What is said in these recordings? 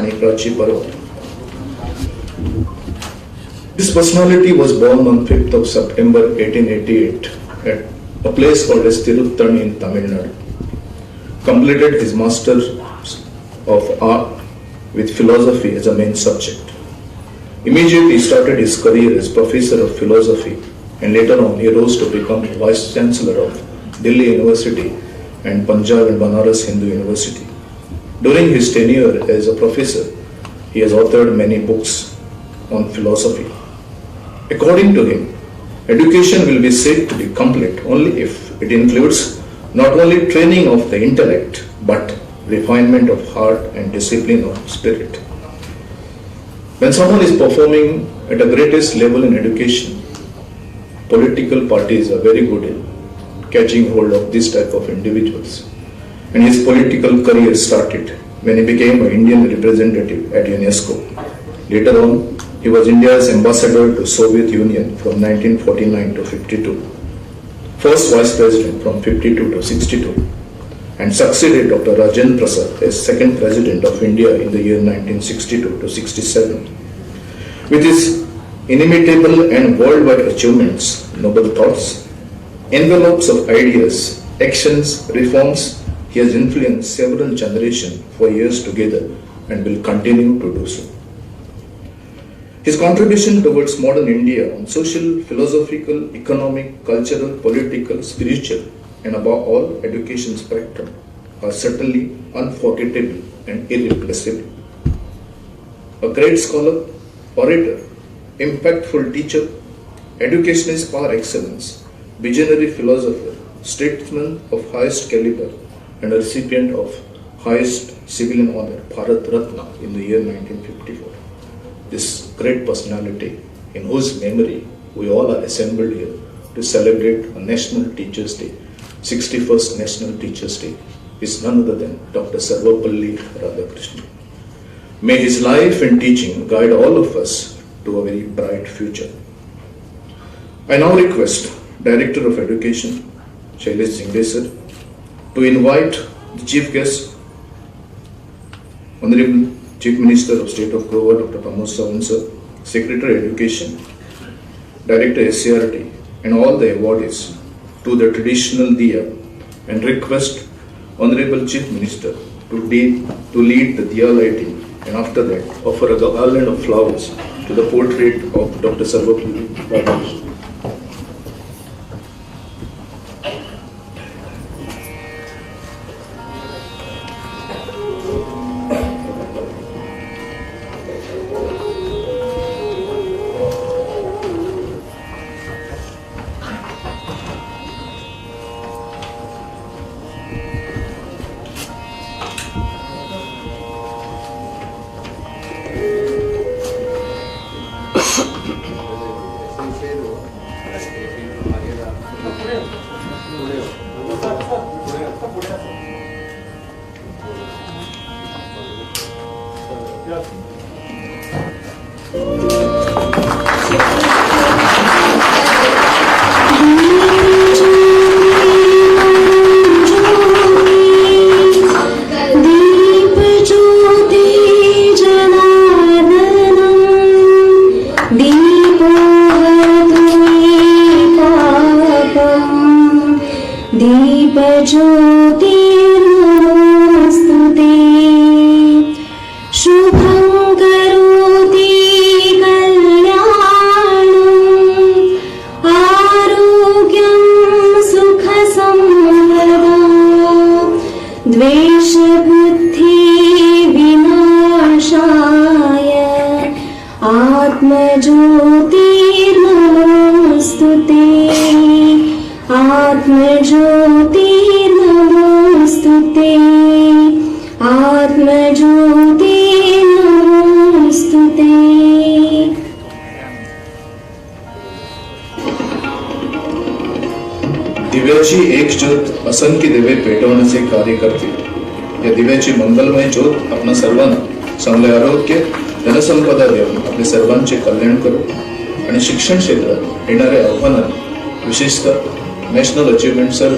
माणिकाची पर्वत. This personality was born on 5th of September 1888 at a place called as Tiruttan in Tamil Nadu. Completed his Master of Art with philosophy as a main subject. Immediately he started his career as professor of philosophy, and later on he rose to become Vice Chancellor of Delhi University and Punjab and Banaras Hindu University. During his tenure as a professor, he has authored many books on philosophy. According to him, education will be said to be complete only if it includes not only training of the intellect but refinement of heart and discipline of spirit. When someone is performing at the greatest level in education, political parties are very good in catching hold of this type of individuals. And his political career started when he became an Indian representative at UNESCO. Later on, he was India's ambassador to Soviet Union from 1949 to 52, first vice president from 52 to 62, and succeeded Dr. Rajendra Prasad as second president of India in the year 1962 to 67. With his inimitable and worldwide achievements, noble thoughts, envelopes of ideas, actions, reforms, he has influenced several generations for years together and will continue to do so. His contribution towards modern India on social, philosophical, economic, cultural, political, spiritual, and above all education spectrum are certainly unforgettable and irreplaceable. A great scholar, orator, impactful teacher, educationist par excellence, visionary philosopher, statesman of highest caliber, and a recipient of highest civilian honor, Bharat Ratna, in the year 1954. This great personality, in whose memory we all are assembled here to celebrate a National Teachers' Day, 61st National Teachers' Day, is none other than Dr. Sarvapalli Radhakrishnan. May his life and teaching guide all of us to a very bright future. I now request Director of Education, Shailesh Jingde sir, to invite the Chief Guest, Honorable Chief Minister of State of Goa, Dr. Pramod Sawant sir, Secretary Education, Director SCRT, and all the awardees to the traditional Diya, and request Honorable Chief Minister to lead the Diya lighting, and after that offer a garland of flowers to the portrait of Dr. Sarvapalli Radhakrishnan. दिव्याची एक ज्योत असंख्य दिवे पेटवण्याचे कार्य करते. या दिव्याची मंगलमय ज्योत आपणा सर्वांना चांगले आरोग्य, धनसंपदा देऊन आपले सर्वांचे कल्याण करो आणि शिक्षण क्षेत्रात येणाऱ्या आव्हानांना विशेषतः national achievement sir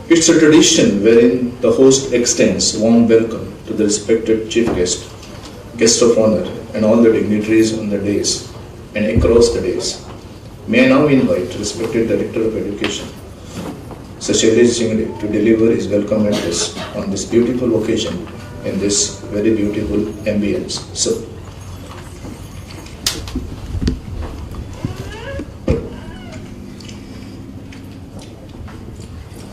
It's a tradition wherein the host extends warm welcome to the respected chief guest, guest of honor, and all the dignitaries on the days and across the days. May I now invite respected Director of Education, Sir Shailesh Jingde, to deliver his welcome address on this beautiful occasion in this very beautiful ambience. Sir.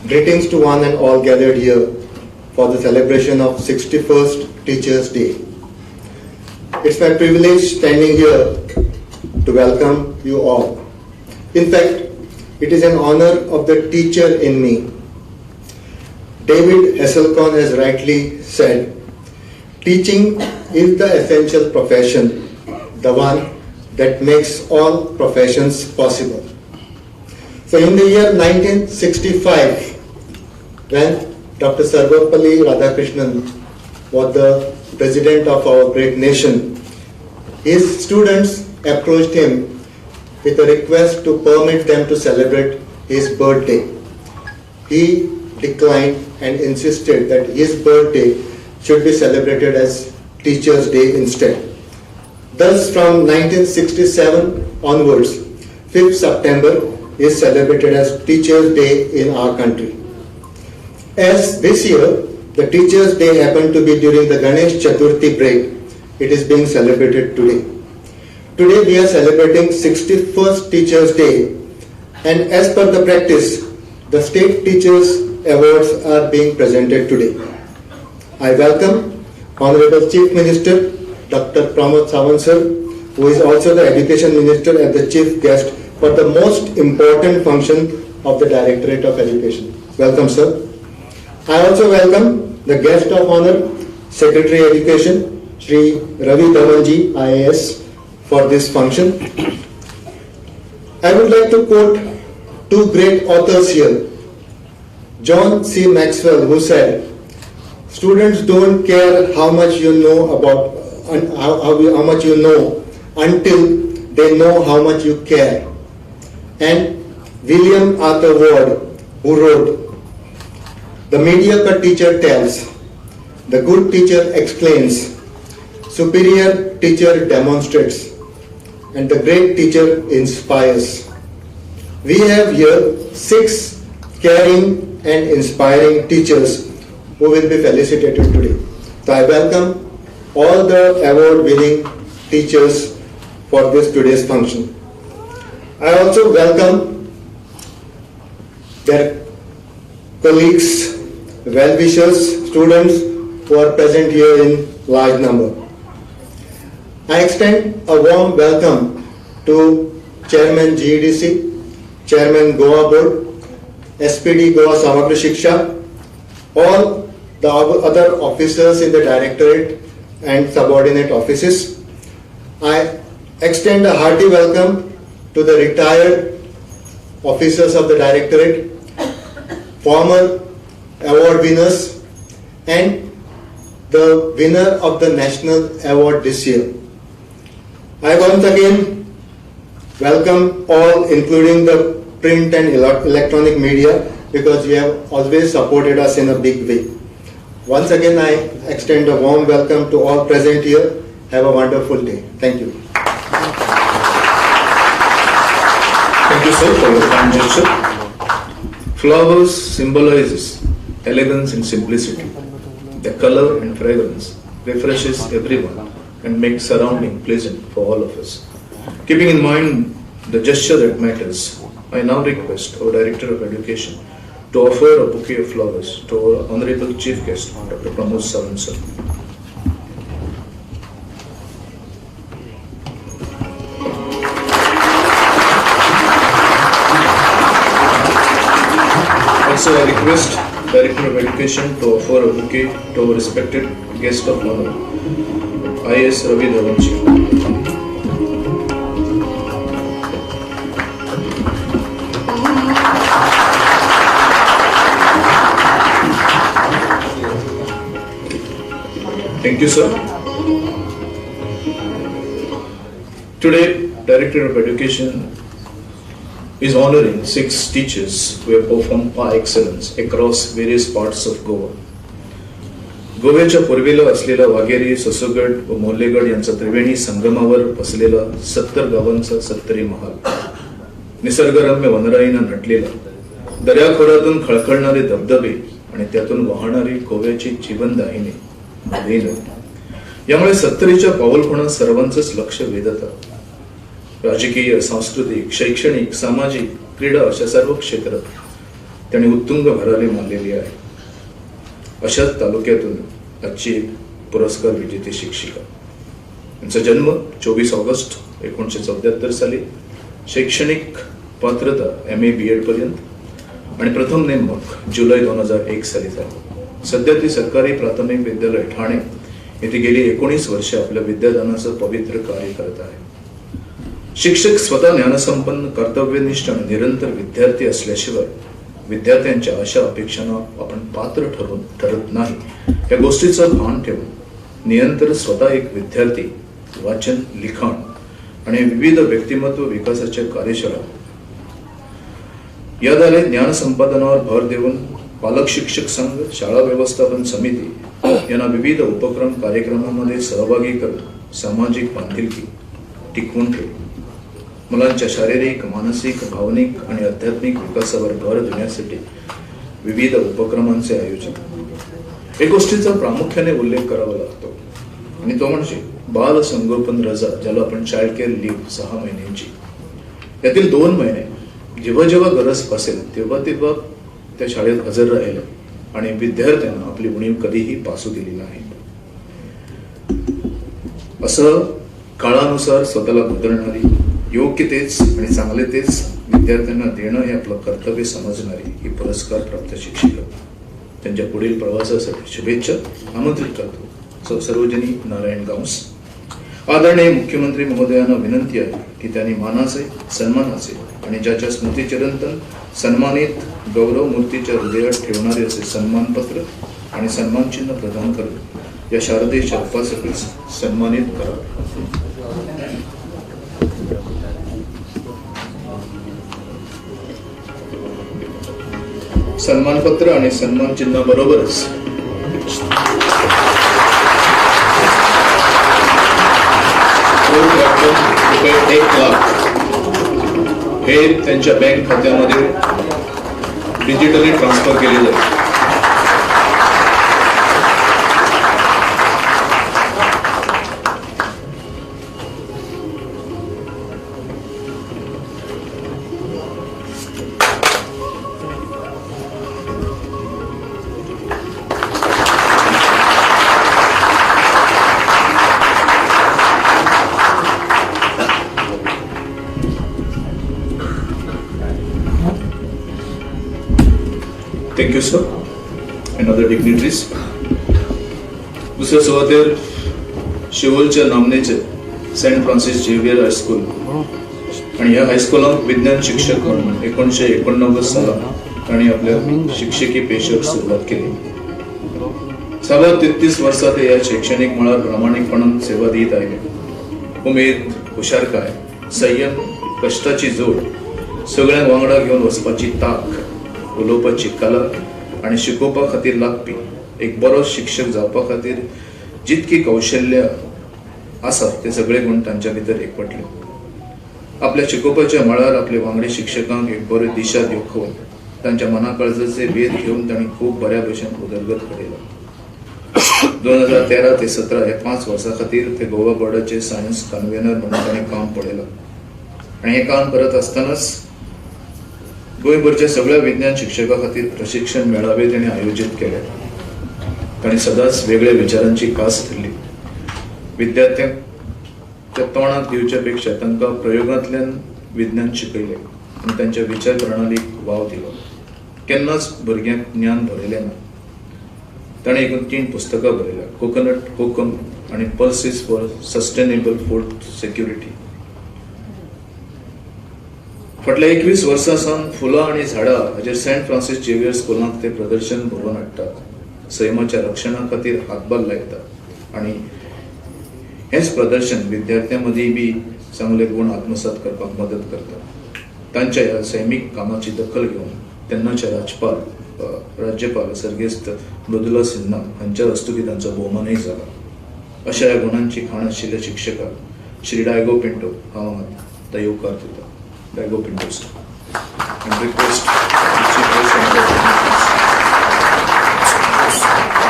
Greetings to one and all gathered here for the celebration of 61st Teachers' Day. It's my privilege standing here to welcome you all. In fact, it is an honor of the teacher in me. David Hasselhoff has rightly said, teaching is the essential profession, the one that makes all professions possible. So in the year 1965, when Dr. Sarvapalli Radhakrishnan was the president of our great nation, his students approached him with a request to permit them to celebrate his birthday. He declined and insisted that his birthday should be celebrated as Teachers' Day instead. Thus, from 1967 onwards, 5th September is celebrated as Teachers' Day in our country. As this year, the Teachers' Day happened to be during the Ganesh Chaturthi break, it is being celebrated today. Today we are celebrating 61st Teachers' Day, and as per the practice, the State Teachers' Awards are being presented today. I welcome Honorable Chief Minister Dr. Pramod Sawant sir, who is also the Education Minister and the Chief Guest for the most important function of the Directorate of Education. Welcome, sir. I also welcome the guest of honor, Secretary Education, Shri Ravi Dhawanji, IAS, for this function. I would like to quote two great authors here. John C. Maxwell, who said, students don't care how much you know about how much you know until they know how much you care. And William Arthur Ward, who wrote, the mediocre teacher tells, the good teacher explains, superior teacher demonstrates, and the great teacher inspires. We have here 6 caring and inspiring teachers who will be felicitated today. So I welcome all the award-winning teachers for this today's function. I also welcome their colleagues, well-wishers, students who are present here in large number. I extend a warm welcome to Chairman GEDC, Chairman Goa Board, SPD Goa Samagra Shiksha, all the other officers in the Directorate and subordinate offices. I extend a hearty welcome to the retired officers of the Directorate, former award winners, and the winner of the National Award this year. I once again welcome all, including the print and electronic media, because you have always supported us in a big way. Once again, I extend a warm welcome to all present here. Have a wonderful day. Thank you. Thank you, sir, for your kind gesture. Flowers symbolizes elegance and simplicity. The color and fragrance refreshes everyone and makes surrounding pleasant for all of us. Keeping in mind the gesture that matters, I now request our Director of Education to offer a bouquet of flowers to our Honorable Chief Guest, Dr. Pramod Sawant sir. Also, I request Director of Education to offer a bouquet to our respected guest of honor, IAS Ravi Dhawanji. Thank you, sir. Today, Director of Education is honoring 6 teachers who have performed par excellence across various parts of Goa. गोव्याच्या पूर्वेला असलेला वाघेरी, ससुगड व मोर्लेगड यांचा त्रिवेणी संगमावर बसलेला 70 गावांचा 70 महाल, निसर्गरम्य वनराईनं नटलेला, दर्याखोऱ्यातून खळखळणारे धबधबे आणि त्यातून वाहणारी गोव्याची जीवनदायिनी नदी, यामुळे 70च्या पाऊलखुणा सर्वांचंच लक्ष वेधतात. राजकीय, सांस्कृतिक, शैक्षणिक, सामाजिक, क्रीडा अशा सर्व क्षेत्रात त्यांनी उत्तुंग भरारी मानलेली आहे. अशाच तालुक्यातून आजची एक पुरस्कार विजेती शिक्षिका. त्यांचा जन्म 24 ऑगस्ट 1974 साली, शैक्षणिक पात्रता MA BEd पर्यंत आणि प्रथम नेमणूक जुलै 2001 साली झाली. सध्या ती सरकारी प्राथमिक विद्यालय ठाणे येथे गेली 19 वर्ष आपल्या विद्यादानाचं पवित्र कार्य करत आहे. शिक्षक स्वतः ज्ञानसंपन्न, कर्तव्यनिष्ठ आणि निरंतर विद्यार्थी असल्याशिवाय विद्यार्थ्यांच्या आशा अपेक्षांना आपण पात्र ठरत नाही, या गोष्टीचं भान ठेवून निरंतर स्वतः एक विद्यार्थी वाचन, लिखाण आणि विविध व्यक्तिमत्व विकासाच्या कार्यशाळा, यात आले ज्ञान संपादनावर भर देऊन पालक शिक्षक संघ, शाळा व्यवस्थापन समिती यांना विविध उपक्रम कार्यक्रमांमध्ये सहभागी करून सामाजिक बांधिलकी टिकवून ठेवली. मुलांच्या शारीरिक, मानसिक, भावनिक आणि आध्यात्मिक विकासावर भर देण्यासाठी विविध उपक्रमांचे आयोजन. एक गोष्टीचा प्रामुख्याने उल्लेख करावा लागतो आणि तो म्हणजे बाल संगोपन रजा, ज्याला आपण चाइल्ड केअर लीव्ह 6 महिन्यांची. यातील 2 महिने जेव्हा जेव्हा गरज असेल तेव्हा तेव्हा त्या शाळेत हजर राहिले आणि विद्यार्थ्यांना आपली उणीव कधीही पासू दिली नाही. असं काळानुसार स्वतःला बदलणारी, योग्य तेच आणि चांगले तेच विद्यार्थ्यांना देणं हे आपलं कर्तव्य समजणारी ही पुरस्कार प्राप्त शिक्षिका. त्यांच्या पुढील प्रवासासाठी शुभेच्छा आमंत्रित करतो. सर्वजनी नारायण गावस. आदरणीय मुख्यमंत्री महोदयांना विनंती आहे की त्यांनी मानाचे, सन्मानाचे आणि ज्याच्या स्मृतिचिरंतन सन्मानित गौरव मूर्तीच्या हृदयात ठेवणारे असे सन्मानपत्र आणि सन्मानचिन्ह प्रदान करून या शारदेच्या उपासकेस सन्मानित करा. सन्मानपत्र आणि सन्मान चिन्हाबरोबरच ₹1 लाख हे त्यांच्या बँक खात्यामध्ये डिजिटली ट्रान्सफर केले जाईल. Thank you, sir. And other dignitaries. दुसऱ्या सुवातेर शिवोलच्या नामनेचे सेंट फ्रान्सिस झेवियर हायस्कूल आणि ह्या हायस्कुलांत विज्ञान शिक्षक म्हणून 1989 सालात ताणी आपल्या शिक्षकी पेशाक सुरुवात केली. 33 वर्सां ते ह्या शैक्षणिक मळार प्रामाणिकपणान सेवा दीत आयले. उमेद, हुशारकाय, संयम, कष्टाची जोड, सगळ्यांक वांगडा घेऊन वचपाची ताक, उलोवपाची कला आणि शिकोवपा खातीर लागपी एक बरो शिक्षक जावपा खातीर जितकी कौशल्य आसा ते सगळे गुण तांच्या भितर एकवटले. आपल्या शिकोवपाच्या मळार आपले वांगडी शिक्षकांक एक बरी दिशा दाखोवन तांच्या मना काळजाचे वेध घेवन तांणी खूब बऱ्या भशेन उदरगत केला. 2013 ते 17 ह्या 5 वर्सां खातीर ते गोवा बोर्डाचे सायन्स कन्व्हेनर म्हणून तांणी काम पळयलां आणि हे काम करत आसतनाच गोंयभरच्या सगळ्या विज्ञान शिक्षकां खातीर प्रशिक्षण मेळावे ताणें आयोजीत केले. ताणें सदांच वेगळ्या विचारांची कास धरली. विद्यार्थ्यांक तोंडात दिवच्या पेक्षा तांकां प्रयोगांतल्यान विज्ञान शिकयलें आनी तांच्या विचार प्रणालीक वाव दिलो. केन्नाच भुरग्यांक ज्ञान भरयलें ना. ताणें एकूण 3 पुस्तकां बरयल्या: कोकोनट, कोकम आणि पल्सीस फॉर सस्टेनेबल फूड सिक्युरिटी. फाटल्या 21 वर्सां सावन फुलां आणि झाडां हाचेर सेंट फ्रान्सिस झेवियर स्कुलांत ते प्रदर्शन भरवून हाडटात, सैमाच्या रक्षणा खातीर हातभार लायतात आणि हेच प्रदर्शन विद्यार्थ्यां मदीं बी चांगले गुण आत्मसात करपाक मदत करता. तांच्या ह्या सैमीक कामाची दखल घेवन तेन्नाचे राज्यपाल सर्गेस्त मृदुला सिन्हा हांच्या हस्तुकी तांचो भोवमानय जाला. अशा ह्या गुणांची खाण आशिल्ल्या शिक्षकाक श्री डायगो पिंटो हांव द येवकार दिता. डायगो Pinto and request the Chief Vice Senator to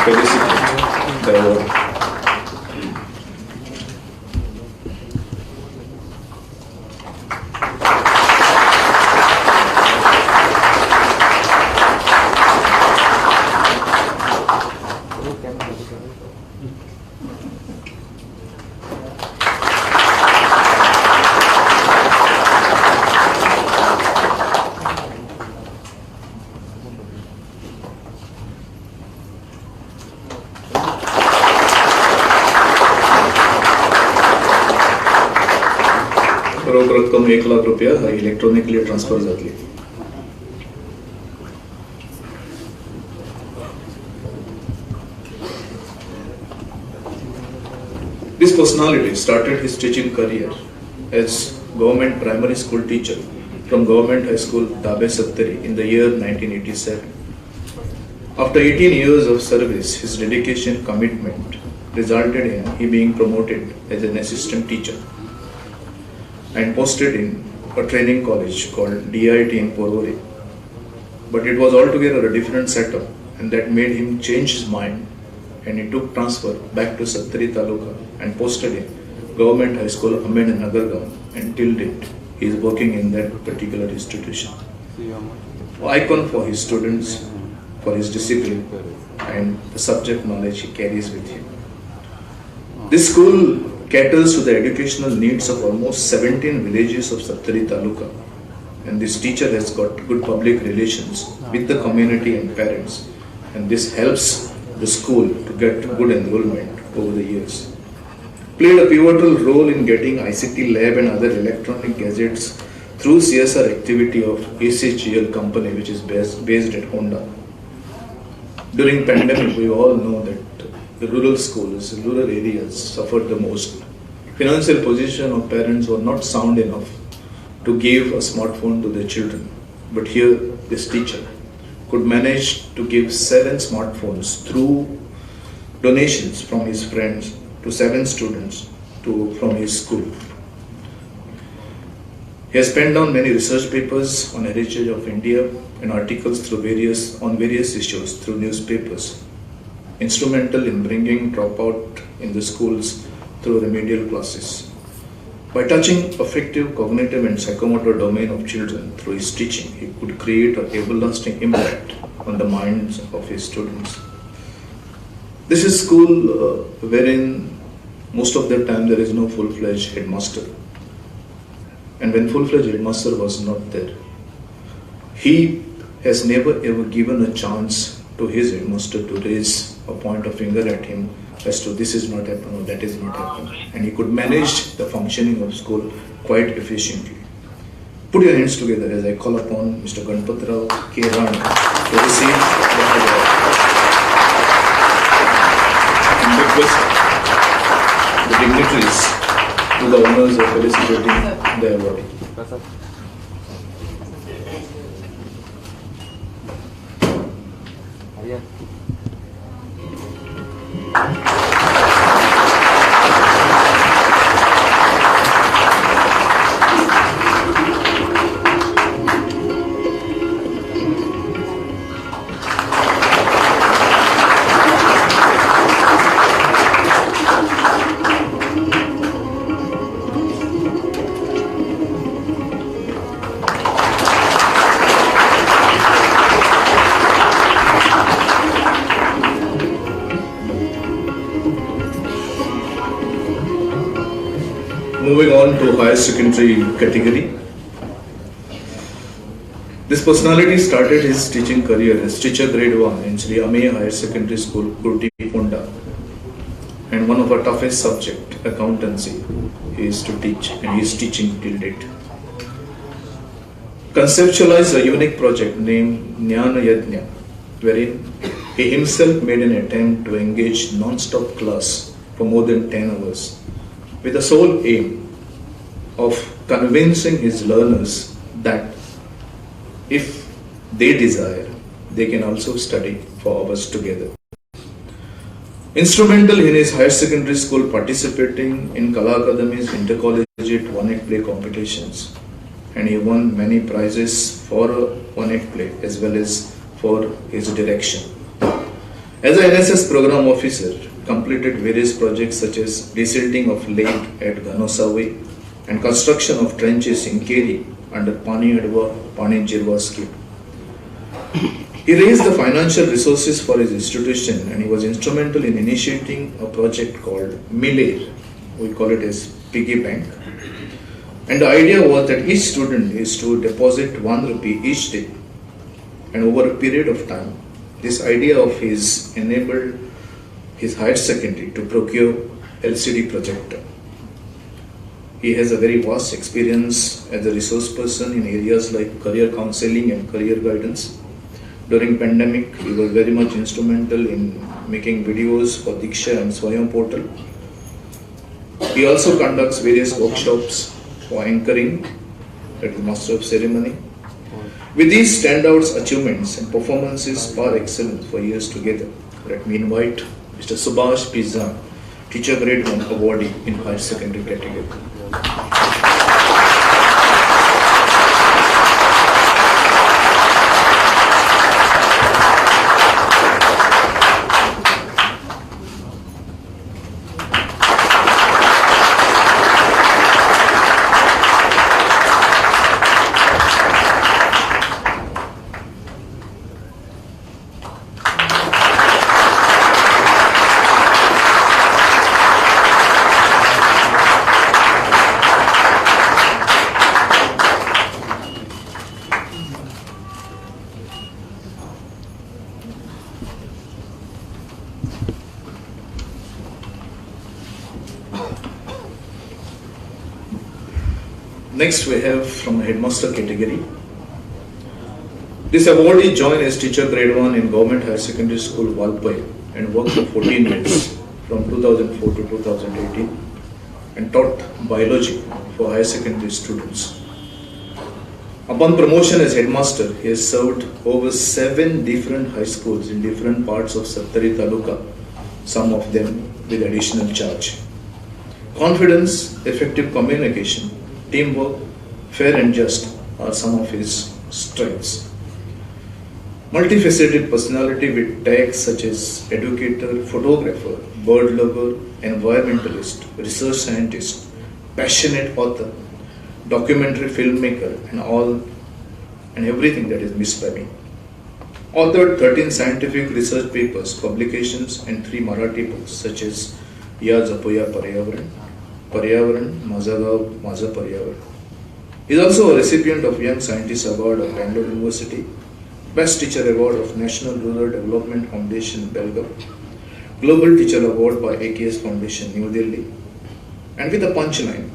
felicitate the award. रोख रक्कम 1 लाख रुपया इलेक्ट्रॉनिकली ट्रान्सफर जातली. This personality started his teaching career as government primary school teacher from Government High School Dabe Sattari in the year 1987. After 18 years of service, his dedication commitment resulted in he being promoted as an assistant teacher and posted in a training college called DIT in Porvorim. But it was altogether a different setup, and that made him change his mind, and he took transfer back to Sattari Taluka and posted in Government High School Amen Nagargaon, and till date he is working in that particular institution. Icon for his students, for his discipline and the subject knowledge he carries with him. This school caters to the educational needs of almost 17 villages of Sattari Taluka, and this teacher has got good public relations with the community and parents, and this helps the school to get good enrollment over the years. Played a pivotal role in getting ICT lab and other electronic gadgets through CSR activity of ACGL company, which is based at Honda. During pandemic, we all know that the rural schools, rural areas suffered the most. Financial position of parents were not sound enough to give a smartphone to their children. But here, this teacher could manage to give 7 smartphones through donations from his friends to 7 students from his school. He has penned down many research papers on heritage of India and articles on various issues through newspapers. Instrumental in bringing dropout in the schools through remedial classes. By touching affective, cognitive and psychomotor domain of children through his teaching, he could create an everlasting impact on the minds of his students. This is school wherein most of the time there is no full-fledged headmaster. And when full-fledged headmaster was not there, he has never ever given a chance to his headmaster to raise a point of finger at him as to this is not happening or that is not happening, and he could manage the functioning of school quite efficiently. Put your hands together as I call upon Mr. Goemkarponn K. Rani to receive the award. And request the dignitaries to the honors of felicitating the awardee. Moving on to higher secondary category. This personality started his teaching career as teacher grade 1 in Sri Amiya Higher Secondary School, Kurti, Ponda. And one of our toughest subject, accountancy, he is to teach, and he is teaching till date. Conceptualized a unique project named Jnana Yajna, wherein he himself made an attempt to engage non-stop class for more than 10 hours with the sole aim of convincing his learners that if they desire, they can also study for hours together. Instrumental in his higher secondary school participating in Kala Akademi's intercollegiate one-act play competitions, and he won many prizes for one-act play as well as for his direction. As an NSS program officer, completed various projects such as desilting of lake at Ganosawi and construction of trenches in Keri under Pani Adwa, Pani Jirwa scheme. He raised the financial resources for his institution and he was instrumental in initiating a project called Milair. We call it as piggy bank. And the idea was that each student is to deposit 1 rupee each day. And over a period of time, this idea of his enabled his higher secondary to procure LCD projector. He has a very vast experience as a resource person in areas like career counseling and career guidance. During pandemic, he was very much instrumental in making videos for Diksha and Swayam portal. He also conducts various workshops for anchoring, that is Master of Ceremony. With these standouts, achievements and performances par excellence for years together, let me invite Mr. Subhash Pizan, Teacher Grade 1 awardee in higher secondary category. Next we have from headmaster category. This awardee joined as teacher grade 1 in Government Higher Secondary School, Valpai, and worked for 14 years from 2004 to 2018 and taught biology for higher secondary students. Upon promotion as headmaster, he has served over 7 different high schools in different parts of Sattari Taluka, some of them with additional charge. Confidence, effective communication, teamwork, fair and just are some of his strengths. Multifaceted personality with tags such as educator, photographer, bird lover, environmentalist, research scientist, passionate author, documentary filmmaker, and all and everything that is missed by me. Authored 13 scientific research papers, publications, and 3 Marathi books such as Ya Japoya Paryavaran, Paryavaran, Mazagav, Maza Paryavaran. He is also a recipient of Young Scientist Award of Bangalore University, Best Teacher Award of National Rural Development Foundation, Belgaum, Global Teacher Award by AKS Foundation, New Delhi, and with a punchline,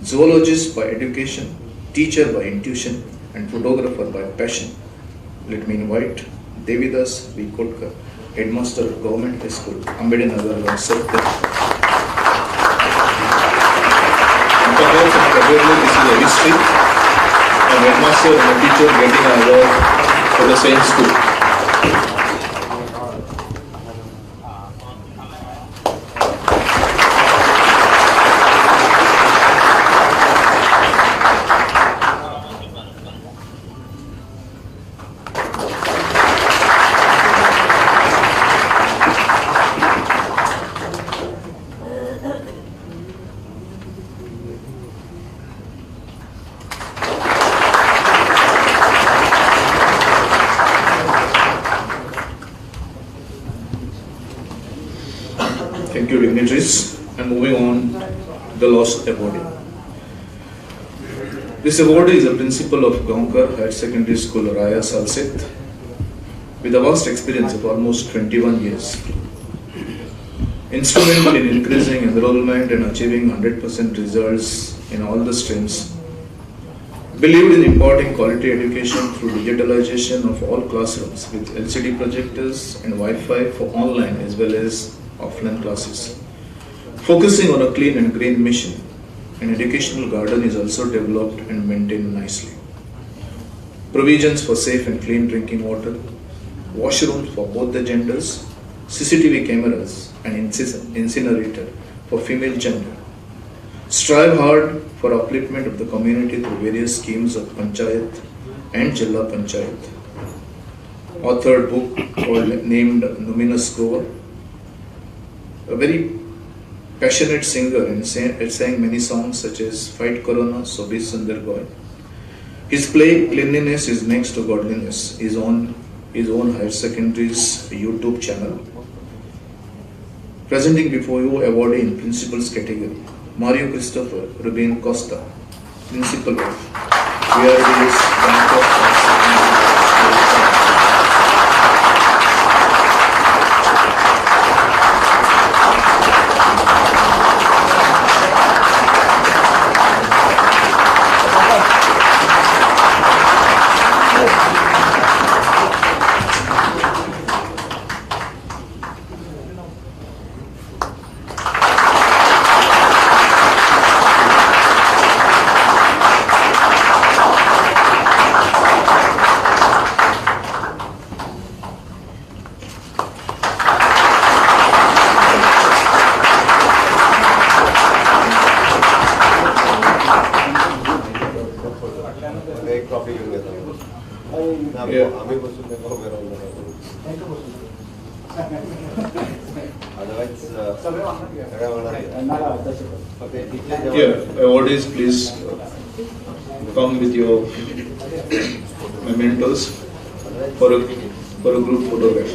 zoologist by education, teacher by intuition, and photographer by passion. Let me invite Devidas V. Kotkar, Headmaster of Government High School, Ambednagar, South. This is a history, a headmaster and a teacher getting an award for the same school. Thank you, dignitaries. And moving on, the last awardee. This awardee is a principal of Goemkarponn Higher Secondary School, Raya Salsit, with a vast experience of almost 21 years. Instrumental in increasing enrollment and achieving 100% results in all the streams. Believed in imparting quality education through digitalization of all classrooms with LCD projectors and Wi-Fi for online as well as offline classes. Focusing on a clean and green mission, an educational garden is also developed and maintained nicely. provisions for safe and clean drinking water, washrooms for both the genders, CCTV cameras and incinerator for female gender. Strive hard for upliftment of the community through various schemes of Panchayat and Jilla Panchayat. Authored book called named Numinous Goa. A very passionate singer and sang many songs such as Fight Corona, Sobi Sundar Goy. His play Cleanliness is Next to Godliness is on his own higher secondary's YouTube channel. Presenting before you awardee in principals category, Mario Christopher Rubin Costa, Principal of VRDS Bank of awardees, please come with your mementos for a group photograph.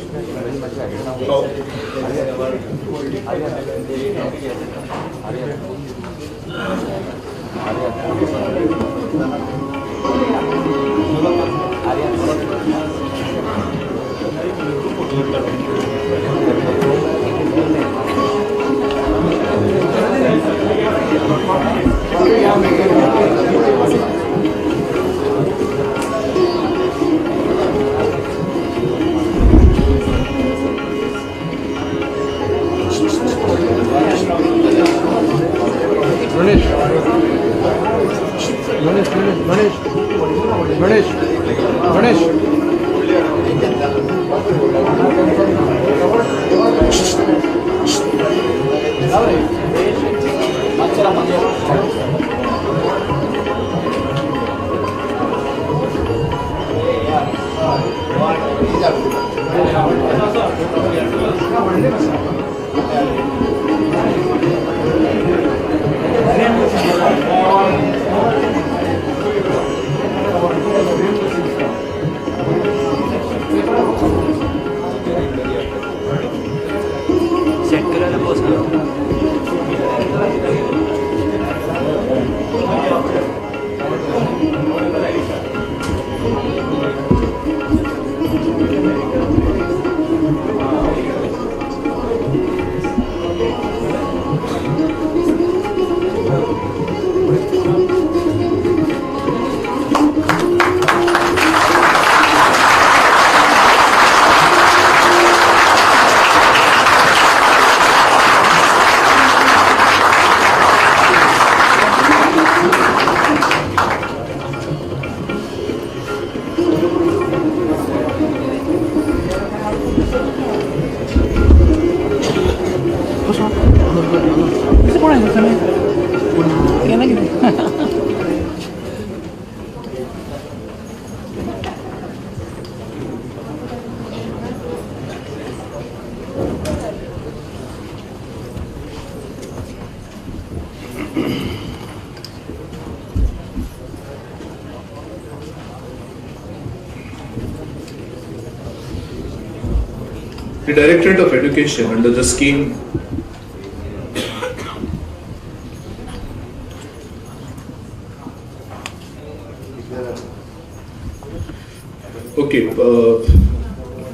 The Directorate of Education under the scheme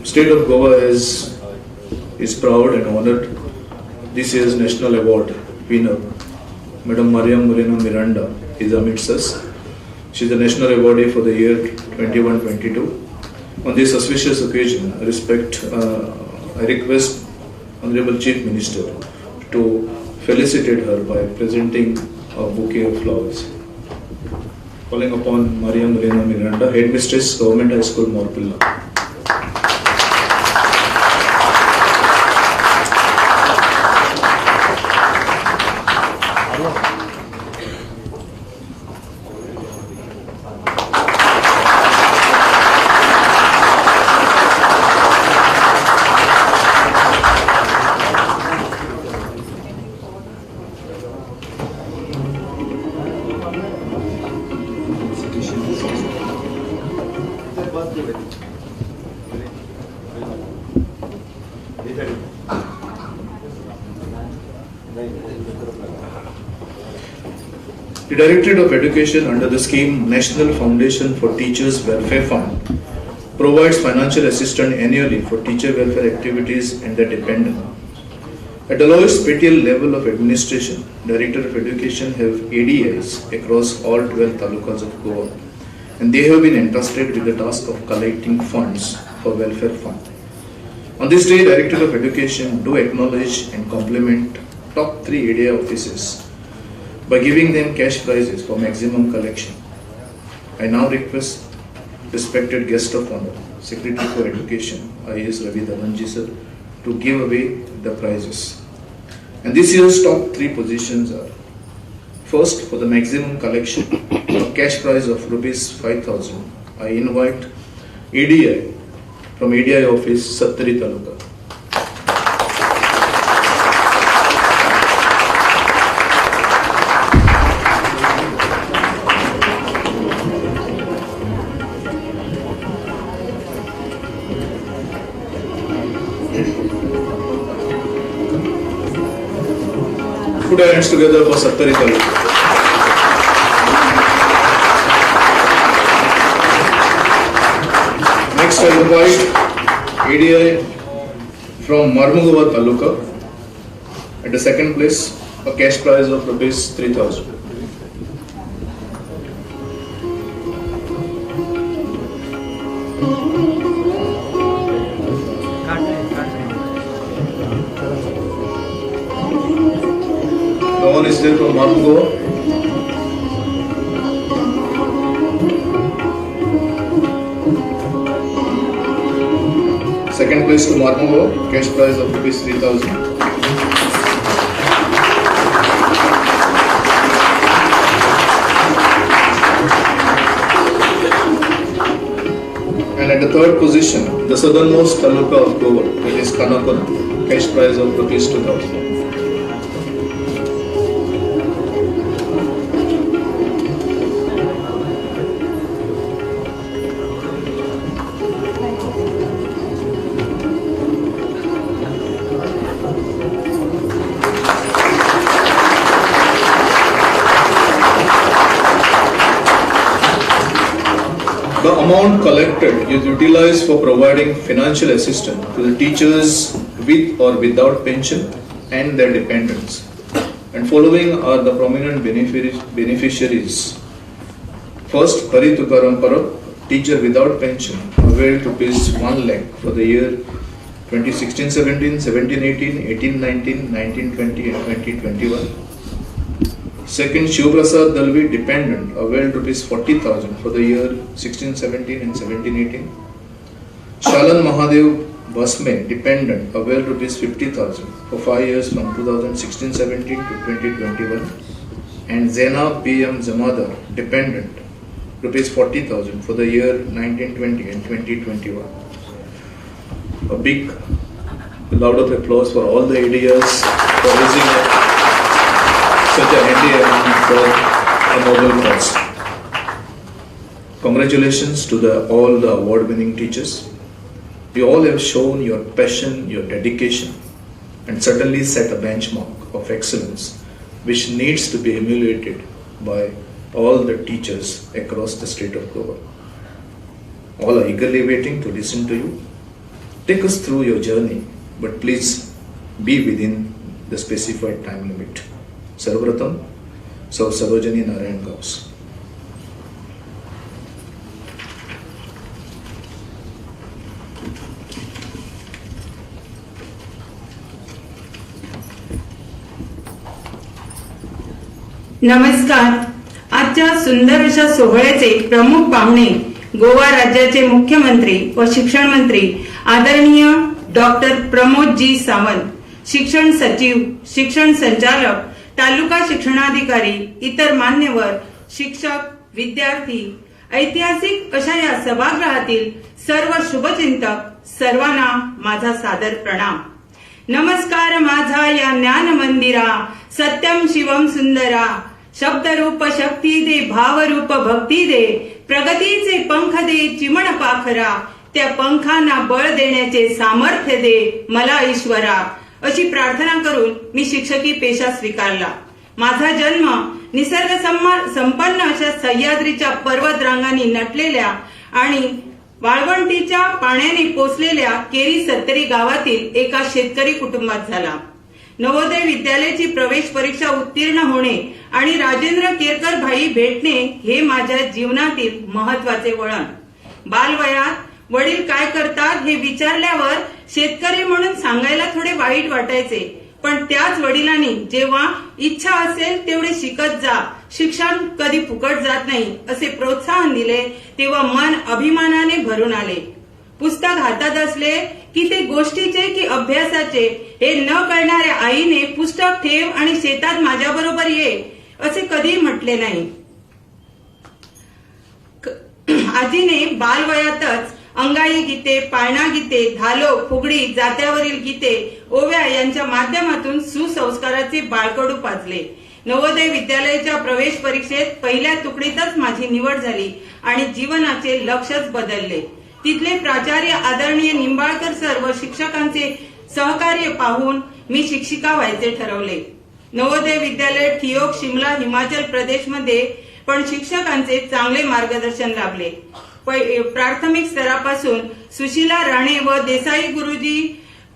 State of Goa is proud and honored this year's National Award winner, Madam Mariam Moreno Miranda, is amidst us. She is the National Awardee for the year 21-22. On this auspicious occasion, I request Honorable Chief Minister to felicitate her by presenting a bouquet of flowers. Calling upon Maria Molina Miranda, Headmistress, Government High School, Morpilla. The Directorate of Education under the scheme National Foundation for Teachers Welfare Fund provides financial assistance annually for teacher welfare activities and their dependents. At the lowest petial level of administration, Director of Education have ADIs across all 12 talukas of Goa, and they have been entrusted with the task of collecting funds for welfare fund. On this day, Director of Education do acknowledge and compliment top 3 ADI offices by giving them cash prizes for maximum collection. I now request respected guest of honor, Secretary for Education, I.S. Ravi Dhawanji sir, to give away the prizes. And this year's top 3 positions are: first, for the maximum collection, a cash prize of rupees 5,000. I invite ADI from ADI office, Sattari Taluka. Put our hands together for Sattari Taluka. Next, I invite ADI from Marmugava Taluka. At the second place, a cash prize of rupees 3,000. No one is there from Marmugava? Second place to Marmugava, cash prize of rupees 3,000. And at the third position, the southernmost taluka of Goa, that is Goemkarponn, cash prize of rupees 2,000. The amount collected is utilized for providing financial assistance to the teachers with or without pension and their dependents. And following are the prominent beneficiaries. First, Hari Tukaram Parab, teacher without pension, availed rupees 1 lakh for the year 2016-17, 17-18, 18-19, 19-20 and 2021. Second, Shivprasad Dalvi, dependent, availed rupees 40,000 for the year 16-17 and 17-18. Shalan Mahadev Basme, dependent, availed rupees 50,000 for 5 years from 2016-17 to 2021. And Zena PM Zamadar, dependent, rupees 40,000 for the year 19-20 and 2021. A big loud of applause for all the ADIs for raising up such a handy amount for a noble cause. Congratulations to all the award-winning teachers. You all have shown your passion, your dedication, and certainly set a benchmark of excellence which needs to be emulated by all the teachers across the state of Goa. All are eagerly waiting to listen to you. Take us through your journey, but please be within the specified time limit. Sarvapratham, Sau Sarojani Narayan Gaus. नमस्कार. आज आजच्या सुंदर अशा सोहळ्याचे प्रमुख पाहुणे गोवा राज्याचे मुख्यमंत्री व शिक्षण मंत्री आदरणीय डॉक्टर प्रमोदजी सावंत, शिक्षण सचिव, शिक्षण संचालक, तालुका शिक्षणाधिकारी, इतर मान्यवर, शिक्षक, विद्यार्थी, ऐतिहासिक अशा या सभागृहातील सर्व शुभचिंतक सर्वांना माझा सादर प्रणाम. नमस्कार माझा या ज्ञान मंदिरा, सत्यम शिवम सुंदरा, शब्दरूप शक्ती दे, भावरूप भक्ती दे, प्रगतीचे पंख दे चिमण पाखरा, त्या पंखांना बळ देण्याचे सामर्थ्य दे मला ईश्वरा, अशी प्रार्थना करून मी शिक्षकी पेशा स्वीकारला. माझा जन्म निसर्ग संपन्न अशा सह्याद्रीच्या पर्वत रांगांनी नटलेल्या आणि वाळवंटीच्या पाण्याने पोचलेल्या केरी सत्तरी गावातील एका शेतकरी कुटुंबात झाला. नवोदय विद्यालयाची प्रवेश परीक्षा उत्तीर्ण होणे आणि राजेंद्र केरकर भाई भेटणे हे माझ्या जीवनातील महत्वाचे वळण. बालवयात वडील काय करतात हे विचारल्यावर शेतकरी म्हणून सांगायला थोडे वाईट वाटायचे, पण त्याच वडिलांनी जेव्हा इच्छा असेल तेवढे शिकत जा, शिक्षण कधी फुकट जात नाही असे प्रोत्साहन दिले तेव्हा मन अभिमानाने भरून आले. पुस्तक हातात असले की ते गोष्टीचे की अभ्यासाचे हे न कळणाऱ्या आईने पुस्तक ठेव आणि शेतात माझ्याबरोबर ये असे कधी म्हटले नाही. आजीने बालवयातच अंगाई गीते, पाळणा गीते, धालो, फुगडी, जात्यावरील गीते, ओव्या यांच्या माध्यमातून सुसंस्काराचे बाळकडू पाजले. नवोदय विद्यालयाच्या प्रवेश परीक्षेत पहिल्या तुकडीतच माझी निवड झाली आणि जीवनाचे लक्षच बदलले. तिथले प्राचार्य आदरणीय निंबाळकर सर व शिक्षकांचे सहकार्य पाहून मी शिक्षिका व्हायचे ठरवले. नवोदय विद्यालय ठियोग, शिमला, हिमाचल प्रदेशमध्ये पण शिक्षकांचे चांगले मार्गदर्शन लाभले. प्राथमिक स्तरापासून सुशीला राणे व देसाई गुरुजी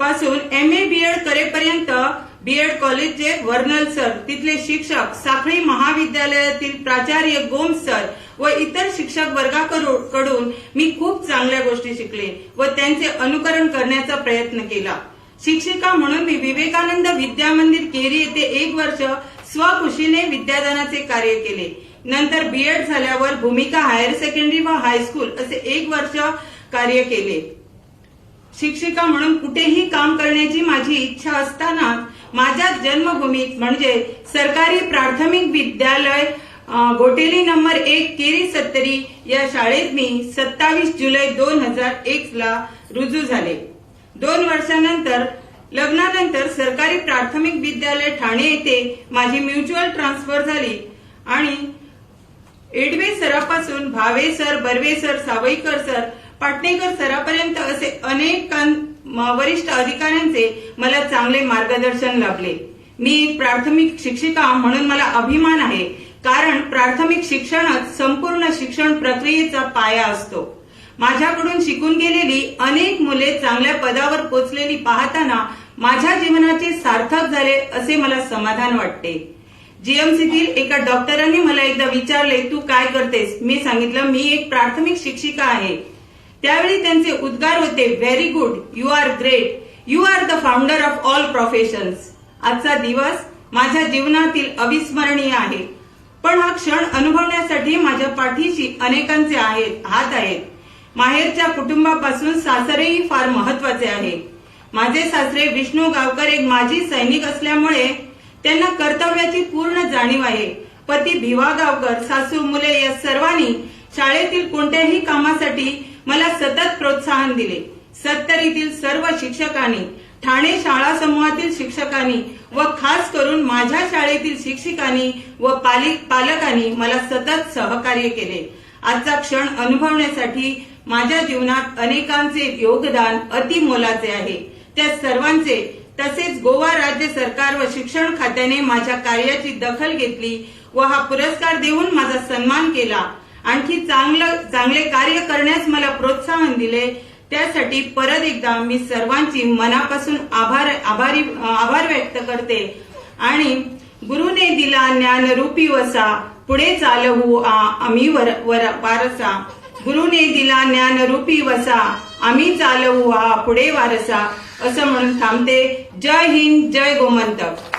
पासून MA BEd करेपर्यंत BEd कॉलेजचे वर्नल सर, तिथले शिक्षक, साखळी महाविद्यालयातील प्राचार्य गोम सर व इतर शिक्षक वर्गाकडून मी खूप चांगल्या गोष्टी शिकले व त्यांचे अनुकरण करण्याचा प्रयत्न केला. शिक्षिका म्हणून मी विवेकानंद विद्या मंदिर केरी येथे 1 वर्ष स्वखुशीने विद्यादानाचे कार्य केले. नंतर BEd झाल्यावर भूमिका हायर सेकंडरी व हायस्कूल असे 1 वर्ष कार्य केले. शिक्षिका म्हणून कुठेही काम करण्याची माझी इच्छा असताना माझ्या जन्मभूमीत म्हणजे सरकारी प्राथमिक विद्यालय घोटेली नंबर 1 केरी सत्तरी या शाळेत मी 27 जुलै 2001 ला रुजू झाले. 2 वर्षानंतर लग्नानंतर सरकारी प्राथमिक विद्यालय ठाणे येथे माझी म्युच्युअल ट्रान्सफर झाली आणि एडवे सरापासून Bhave sir, Barve sir, Sawaikar sir, Patnekar सरापर्यंत असे अनेक वरिष्ठ अधिकाऱ्यांचे मला चांगले मार्गदर्शन लाभले. मी एक प्राथमिक शिक्षिका म्हणून मला अभिमान आहे, कारण प्राथमिक शिक्षणच संपूर्ण शिक्षण प्रक्रियेचा पाया असतो. माझ्याकडून शिकून गेलेली अनेक मुले चांगल्या पदावर पोचलेली पाहताना माझ्या जीवनाचे सार्थक झाले असे मला समाधान वाटते. जीएमसीतील एका डॉक्टरांनी मला एकदा विचारले, तू काय करतेस? मी सांगितलं, मी एक प्राथमिक शिक्षिका आहे. त्यावेळी त्यांचे उद्गार होते, very good, you are great, you are the founder of all professions. आजचा दिवस माझ्या जीवनातील अविस्मरणीय आहे, पण हा क्षण अनुभवण्यासाठी माझ्या पाठीशी अनेकांचे हात आहेत. माहेरच्या कुटुंबापासून सासरेही फार महत्वाचे आहे. माझे सासरे विष्णू गावकर एक माजी सैनिक असल्यामुळे त्यांना कर्तव्याची पूर्ण जाणीव आहे. पती भिवा गावकर, सासू, मुले या सर्वांनी शाळेतील कोणत्याही कामासाठी मला सतत प्रोत्साहन दिले. सत्तरीतील सर्व शिक्षकांनी, ठाणे शाळा समूहातील शिक्षकांनी व खास करून माझ्या शाळेतील शिक्षकांनी व पालकांनी मला सतत सहकार्य केले. आजचा क्षण अनुभवण्यासाठी माझ्या जीवनात अनेकांचे योगदान अति मोलाचे आहे. त्या सर्वांचे तसेच गोवा राज्य सरकार व शिक्षण खात्याने माझ्या कार्याची दखल घेतली व हा पुरस्कार देऊन माझा सन्मान केला. आणखी चांगले कार्य करण्यास मला प्रोत्साहन दिले. त्यासाठी परत एकदा मी सर्वांची मनापासून आभार व्यक्त करते. आणि गुरुने दिला ज्ञान रूपी वसा, पुढे चालवू आम्ही वारसा. गुरुने दिला ज्ञान रूपी वसा, आम्ही चालवू हा पुढे वारसा, असं म्हणून थांबते. जय हिंद, जय गोमंतक.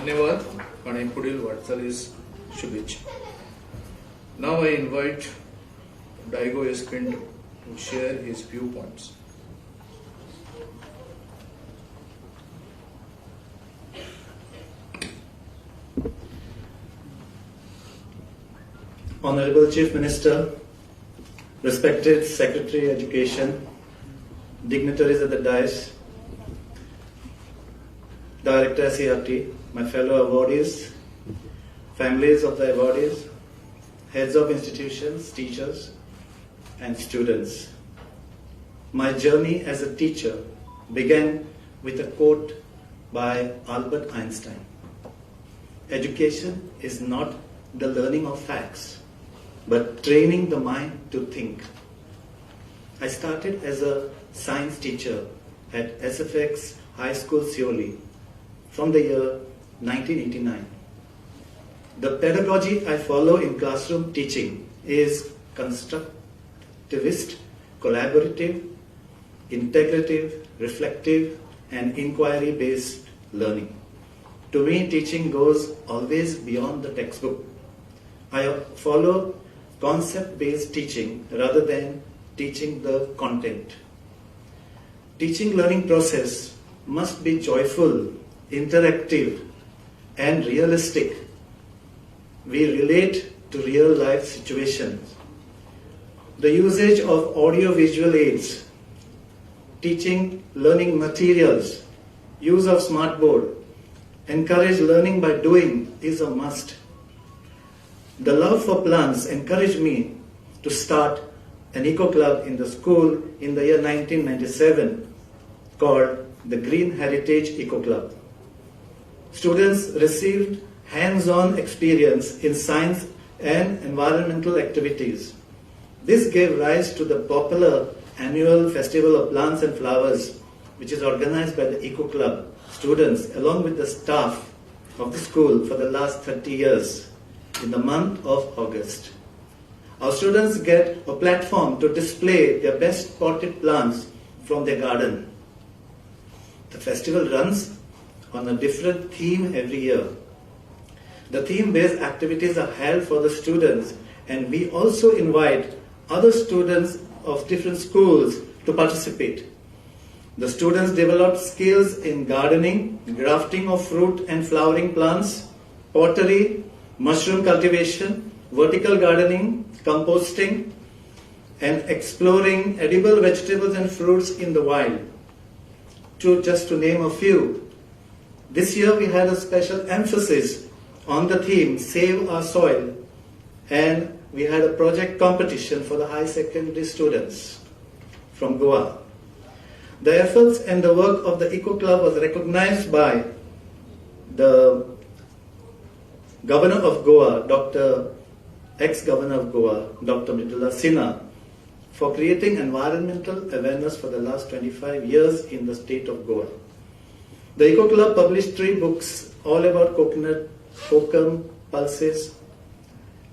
धन्यवाद आणि पुढील वाटचालीस शुभेच्छा. Now I invite Goemkarponn to share his viewpoints. Honorable Chief Minister, respected Secretary Education, dignitaries at the dais, Director CRT, my fellow awardees, families of the awardees, heads of institutions, teachers, and students. My journey as a teacher began with a quote by Albert Einstein. Education is not the learning of facts, but training the mind to think. I started as a science teacher at SFX High School, Seoli, from the year 1989. The pedagogy I follow in classroom teaching is constructivist, collaborative, integrative, reflective, and inquiry-based learning. To me, teaching goes always beyond the textbook. I follow concept-based teaching rather than teaching the content. Teaching learning process must be joyful, interactive, and realistic. We relate to real life situations. The usage of audio-visual aids, teaching learning materials, use of smartboard, encourage learning by doing is a must. The love for plants encouraged me to start an eco club in the school in the year 1997 called the Green Heritage Eco Club. Students received hands-on experience in science and environmental activities. This gave rise to the popular annual Festival of Plants and Flowers, which is organized by the Eco Club students along with the staff of the school for the last 30 years in the month of August. Our students get a platform to display their best potted plants from their garden. The festival runs on a different theme every year. The theme-based activities are held for the students, and we also invite other students of different schools to participate. The students develop skills in gardening, grafting of fruit and flowering plants, pottery, mushroom cultivation, vertical gardening, composting, and exploring edible vegetables and fruits in the wild, just to name a few. This year we had a special emphasis on the theme Save Our Soil, and we had a project competition for the high secondary students from Goa. The efforts and the work of the Eco Club was recognized by the Governor of Goa, ex-Governor of Goa, Dr. Mridula Sinha, for creating environmental awareness for the last 25 years in the state of Goa. The Eco Club published 3 books all about coconut, kokum, pulses.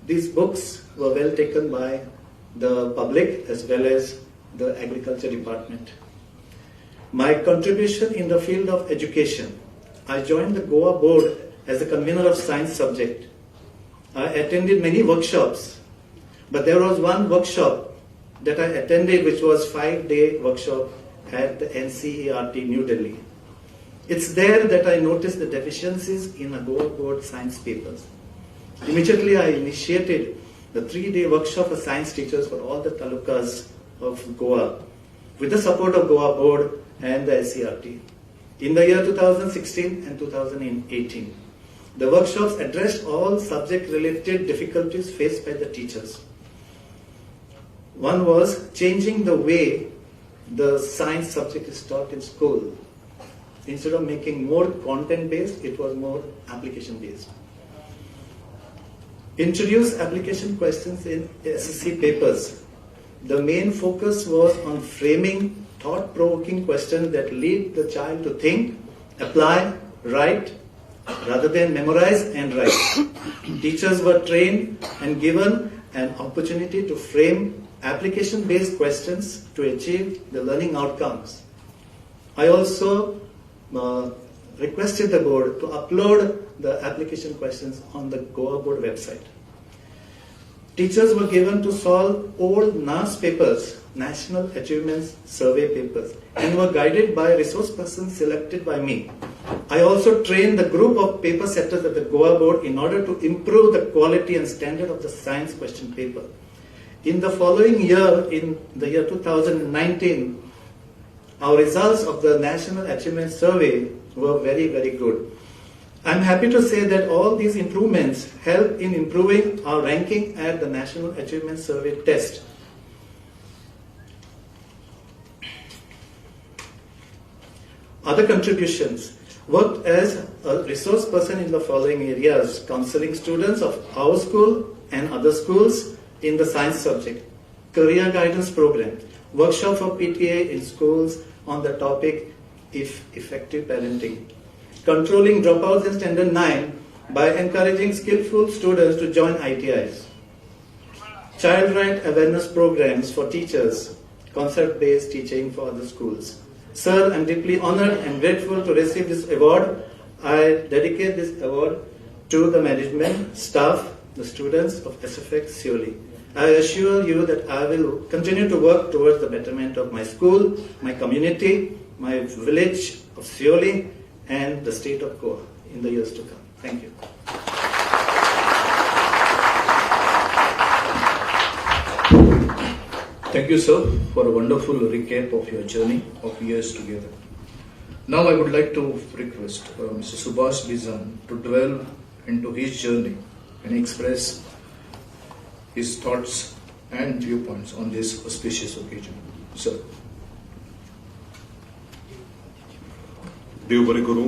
These books were well taken by the public as well as the agriculture department. My contribution in the field of education. I joined the Goa board as the convener of science subject. I attended many workshops, but there was one workshop that I attended which was 5-day workshop at the NCERT New Delhi. It's there that I noticed the deficiencies in a Goa board science papers. Immediately I initiated the 3-day workshop for science teachers for all the talukas of Goa with the support of Goa board and the SCRT. In the year 2016 and 2018, the workshops addressed all subject-related difficulties faced by the teachers. One was changing the way the science subject is taught in school. Instead of making more content-based, it was more application-based. Introduce application questions in SSC papers. The main focus was on framing thought-provoking questions that lead the child to think, apply, write, rather than memorize and write. Teachers were trained and given an opportunity to frame application-based questions to achieve the learning outcomes. I also requested the board to upload the application questions on the Goa board website. Teachers were given to solve old NAS papers, National Achievements Survey papers, and were guided by resource persons selected by me. I also trained the group of paper setters at the Goa board in order to improve the quality and standard of the science question paper. In the following year, in the year 2019, our results of the National Achievement Survey were very, very good. I'm happy to say that all these improvements help in improving our ranking at the National Achievement Survey test. Other contributions: worked as a resource person in the following areas: counseling students of our school and other schools in the science subject, career guidance program, workshop for PTA in schools on the topic effective parenting, controlling dropouts in standard 9 by encouraging skillful students to join ITIs, child right awareness programs for teachers, concept-based teaching for other schools. Sir, I'm deeply honored and grateful to receive this award. I dedicate this award to the management, staff, the students of SFX Seoli. I assure you that I will continue to work towards the betterment of my school, my community, my village of Seoli, and the state of Goa in the years to come. Thank you. Thank you, sir, for a wonderful recap of your journey of years together. Now I would like to request Mr. Subhash Bizan to delve into his journey and express his thoughts and viewpoints on this auspicious occasion. Sir. देव बरें करूं.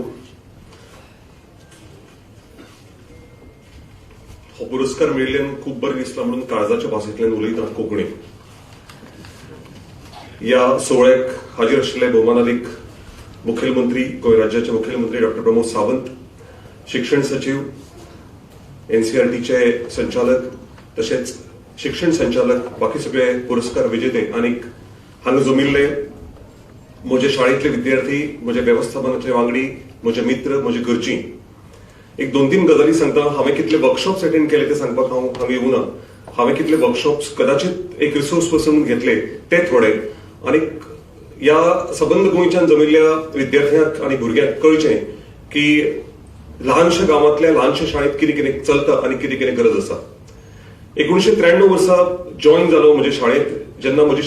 हो पुरस्कार मेळिल्ल्यान खूब बरें दिसता म्हणून काळजाच्या भाशेंतल्यान उलयता कोंकणी. या सोहळ्याक हाजीर आशिल्ले भौमानाधिक मुखेलमंत्री गोंय राज्याचे मुखेलमंत्री डॉ. प्रमोद सावंत, शिक्षण सचिव, एनसीईआरटीचे संचालक, तशेंच शिक्षण संचालक, बाकी सगळे पुरस्कार विजेते आनीक हांगा जमिल्ले म्हजे शाळेंतले विद्यार्थी, म्हजे वेवस्थापनाचे वांगडी, म्हजे मित्र, म्हजे घरचीं. एक 2-3 गजाली सांगता. हांवें कितले वर्कशॉप्स अटेंड केले ते सांगपाक हांव येवना. हांवें कितले वर्कशॉप्स कदाचित एक रिसोर्स पर्सन घेतले ते थोडे, आनीक ह्या सबंद गोंयच्यान जमिल्ल्या विद्यार्थ्यांक आनी भुरग्यांक कळचें की ल्हानशा गांवांतल्या ल्हानशा शाळेंत कितें कितें चलता आनी कितें कितें गरज आसा. 1993 वर्सा जॉइन जालो म्हजे शाळेंत. जेन्ना म्हजी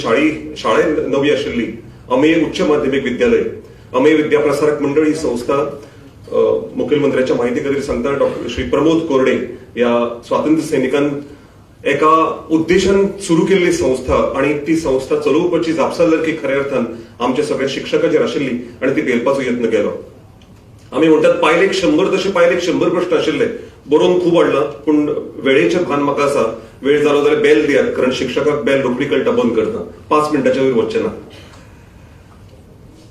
शाळा नवी आशिल्ली, अमेय उच्च माध्यमीक विद्यालय, अमेय विद्याप्रसारक मंडळ ही संस्था मुखेलमंत्र्याच्या माहिती खातीर सांगता डॉ. श्री प्रमोद कोरडे ह्या स्वातंत्र्य सैनिकान एका उद्देशान सुरू केल्ली संस्था, आणि ती संस्था चलोवपाची जापसालदारकी खऱ्या अर्थान आमच्या सगळ्या शिक्षकाचेर आशिल्ली आनी ती पेलपाचो यत्न केलो. आमी म्हणटात पायलेक 100 तशे पायलेक 100 प्रश्न आशिल्ले. बरोवन खूब हाडला, पूण वेळेचें भान म्हाका आसा. वेळ जालो जाल्यार बेल दियात, कारण शिक्षकाक बेल रोखडी कळटा बंद करता. 5 मिनटाच्या वयर वचचें ना.